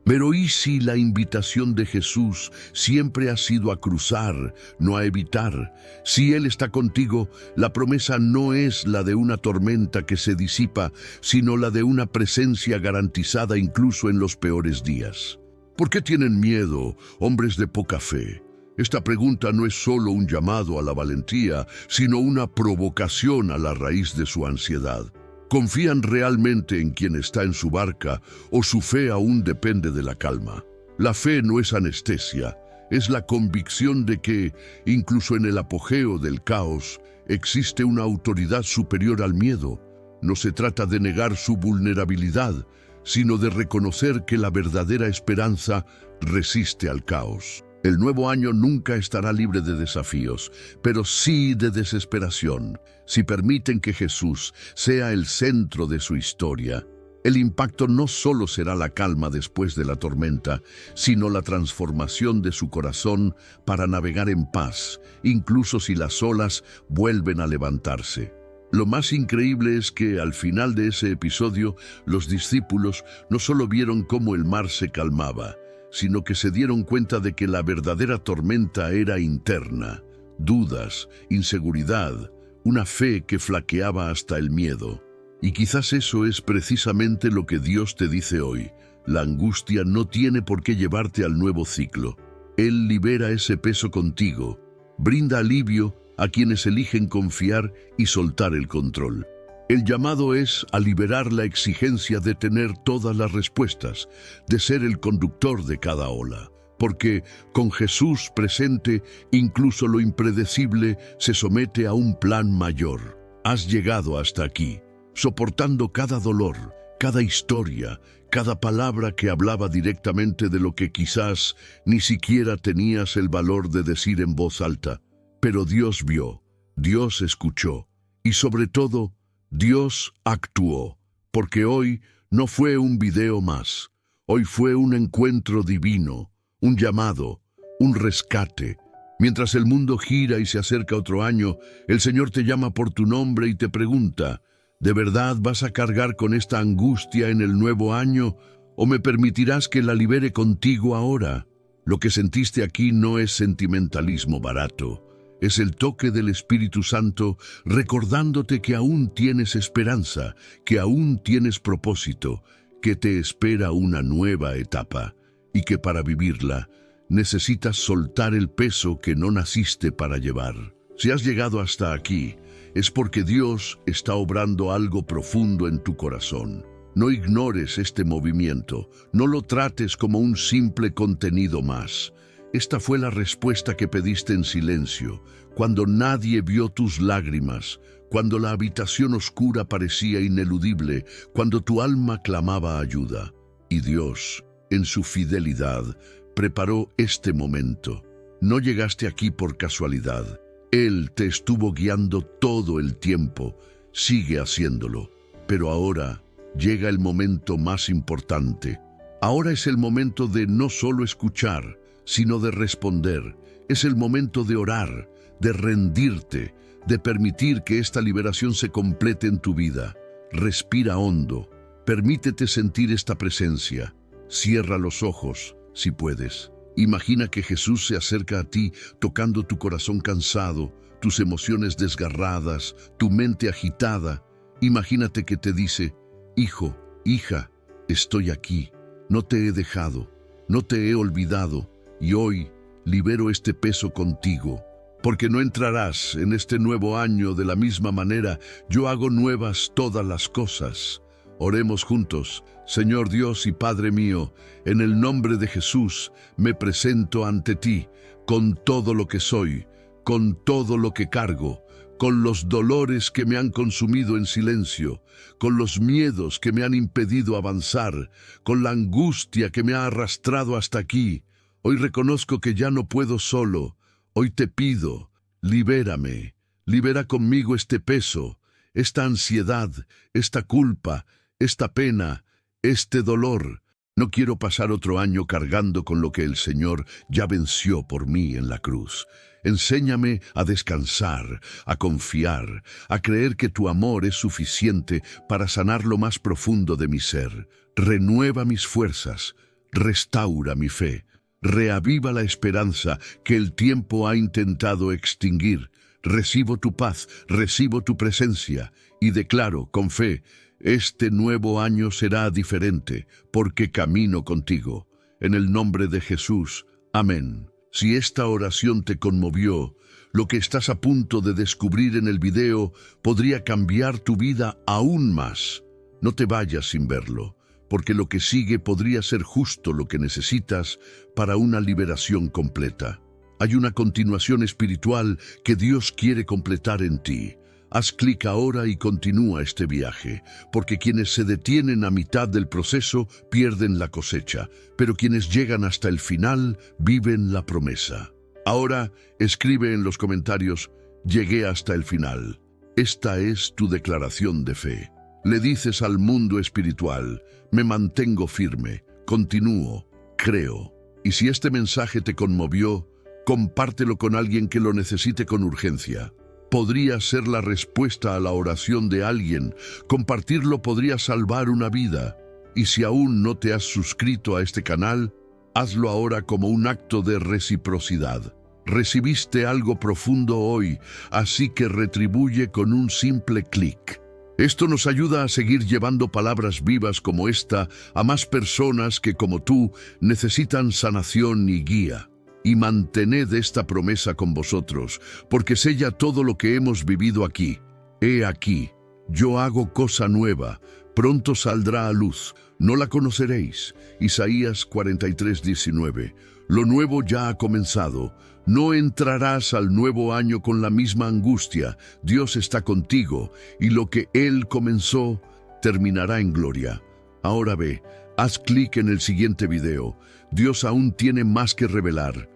Pero ¿y si la invitación de Jesús siempre ha sido a cruzar, no a evitar? Si Él está contigo, la promesa no es la de una tormenta que se disipa, sino la de una presencia garantizada incluso en los peores días. ¿Por qué tienen miedo, hombres de poca fe? Esta pregunta no es solo un llamado a la valentía, sino una provocación a la raíz de su ansiedad. ¿Confían realmente en quien está en su barca o su fe aún depende de la calma? La fe no es anestesia, es la convicción de que, incluso en el apogeo del caos, existe una autoridad superior al miedo. No se trata de negar su vulnerabilidad, sino de reconocer que la verdadera esperanza resiste al caos. El nuevo año nunca estará libre de desafíos, pero sí de desesperación. Si permiten que Jesús sea el centro de su historia, el impacto no solo será la calma después de la tormenta, sino la transformación de su corazón para navegar en paz, incluso si las olas vuelven a levantarse. Lo más increíble es que al final de ese episodio, los discípulos no solo vieron cómo el mar se calmaba, sino que se dieron cuenta de que la verdadera tormenta era interna, dudas, inseguridad, una fe que flaqueaba hasta el miedo. Y quizás eso es precisamente lo que Dios te dice hoy. La angustia no tiene por qué llevarte al nuevo ciclo. Él libera ese peso contigo, brinda alivio a quienes eligen confiar y soltar el control. El llamado es a liberar la exigencia de tener todas las respuestas, de ser el conductor de cada ola. Porque con Jesús presente, incluso lo impredecible se somete a un plan mayor. Has llegado hasta aquí, soportando cada dolor, cada historia, cada palabra que hablaba directamente de lo que quizás ni siquiera tenías el valor de decir en voz alta. Pero Dios vio, Dios escuchó y sobre todo, Dios actuó, porque hoy no fue un video más. Hoy fue un encuentro divino, un llamado, un rescate. Mientras el mundo gira y se acerca otro año, el Señor te llama por tu nombre y te pregunta, ¿de verdad vas a cargar con esta angustia en el nuevo año o me permitirás que la libere contigo ahora? Lo que sentiste aquí no es sentimentalismo barato. Es el toque del Espíritu Santo recordándote que aún tienes esperanza, que aún tienes propósito, que te espera una nueva etapa y que para vivirla necesitas soltar el peso que no naciste para llevar. Si has llegado hasta aquí, es porque Dios está obrando algo profundo en tu corazón. No ignores este movimiento, no lo trates como un simple contenido más. Esta fue la respuesta que pediste en silencio, cuando nadie vio tus lágrimas, cuando la habitación oscura parecía ineludible, cuando tu alma clamaba ayuda. Y Dios, en su fidelidad, preparó este momento. No llegaste aquí por casualidad. Él te estuvo guiando todo el tiempo. Sigue haciéndolo. Pero ahora llega el momento más importante. Ahora es el momento de no solo escuchar, sino de responder. Es el momento de orar, de rendirte, de permitir que esta liberación se complete en tu vida. Respira hondo, permítete sentir esta presencia. Cierra los ojos, si puedes. Imagina que Jesús se acerca a ti, tocando tu corazón cansado, tus emociones desgarradas, tu mente agitada. Imagínate que te dice, hijo, hija, estoy aquí, no te he dejado, no te he olvidado, y hoy libero este peso contigo, porque no entrarás en este nuevo año de la misma manera. Yo hago nuevas todas las cosas. Oremos juntos. Señor Dios y Padre mío, en el nombre de Jesús me presento ante ti con todo lo que soy, con todo lo que cargo, con los dolores que me han consumido en silencio, con los miedos que me han impedido avanzar, con la angustia que me ha arrastrado hasta aquí. Hoy reconozco que ya no puedo solo. Hoy te pido, libérame, libera conmigo este peso, esta ansiedad, esta culpa, esta pena, este dolor. No quiero pasar otro año cargando con lo que el Señor ya venció por mí en la cruz. Enséñame a descansar, a confiar, a creer que tu amor es suficiente para sanar lo más profundo de mi ser. Renueva mis fuerzas, restaura mi fe, reaviva la esperanza que el tiempo ha intentado extinguir. Recibo tu paz, recibo tu presencia y declaro con fe: este nuevo año será diferente, porque camino contigo. En el nombre de Jesús. Amén. Si esta oración te conmovió, lo que estás a punto de descubrir en el video podría cambiar tu vida aún más. No te vayas sin verlo, porque lo que sigue podría ser justo lo que necesitas para una liberación completa. Hay una continuación espiritual que Dios quiere completar en ti. Haz clic ahora y continúa este viaje, porque quienes se detienen a mitad del proceso pierden la cosecha, pero quienes llegan hasta el final viven la promesa. Ahora escribe en los comentarios: llegué hasta el final. Esta es tu declaración de fe. Le dices al mundo espiritual: me mantengo firme, continúo, creo. Y si este mensaje te conmovió, compártelo con alguien que lo necesite con urgencia. Podría ser la respuesta a la oración de alguien. Compartirlo podría salvar una vida. Y si aún no te has suscrito a este canal, hazlo ahora como un acto de reciprocidad. Recibiste algo profundo hoy, así que retribuye con un simple clic. Esto nos ayuda a seguir llevando palabras vivas como esta a más personas que, como tú, necesitan sanación y guía. Y mantened esta promesa con vosotros, porque sella todo lo que hemos vivido aquí. He aquí, yo hago cosa nueva, pronto saldrá a luz, no la conoceréis. Isaías 43:19. Lo nuevo ya ha comenzado. No entrarás al nuevo año con la misma angustia. Dios está contigo, y lo que Él comenzó terminará en gloria. Ahora ve, haz clic en el siguiente video. Dios aún tiene más que revelar.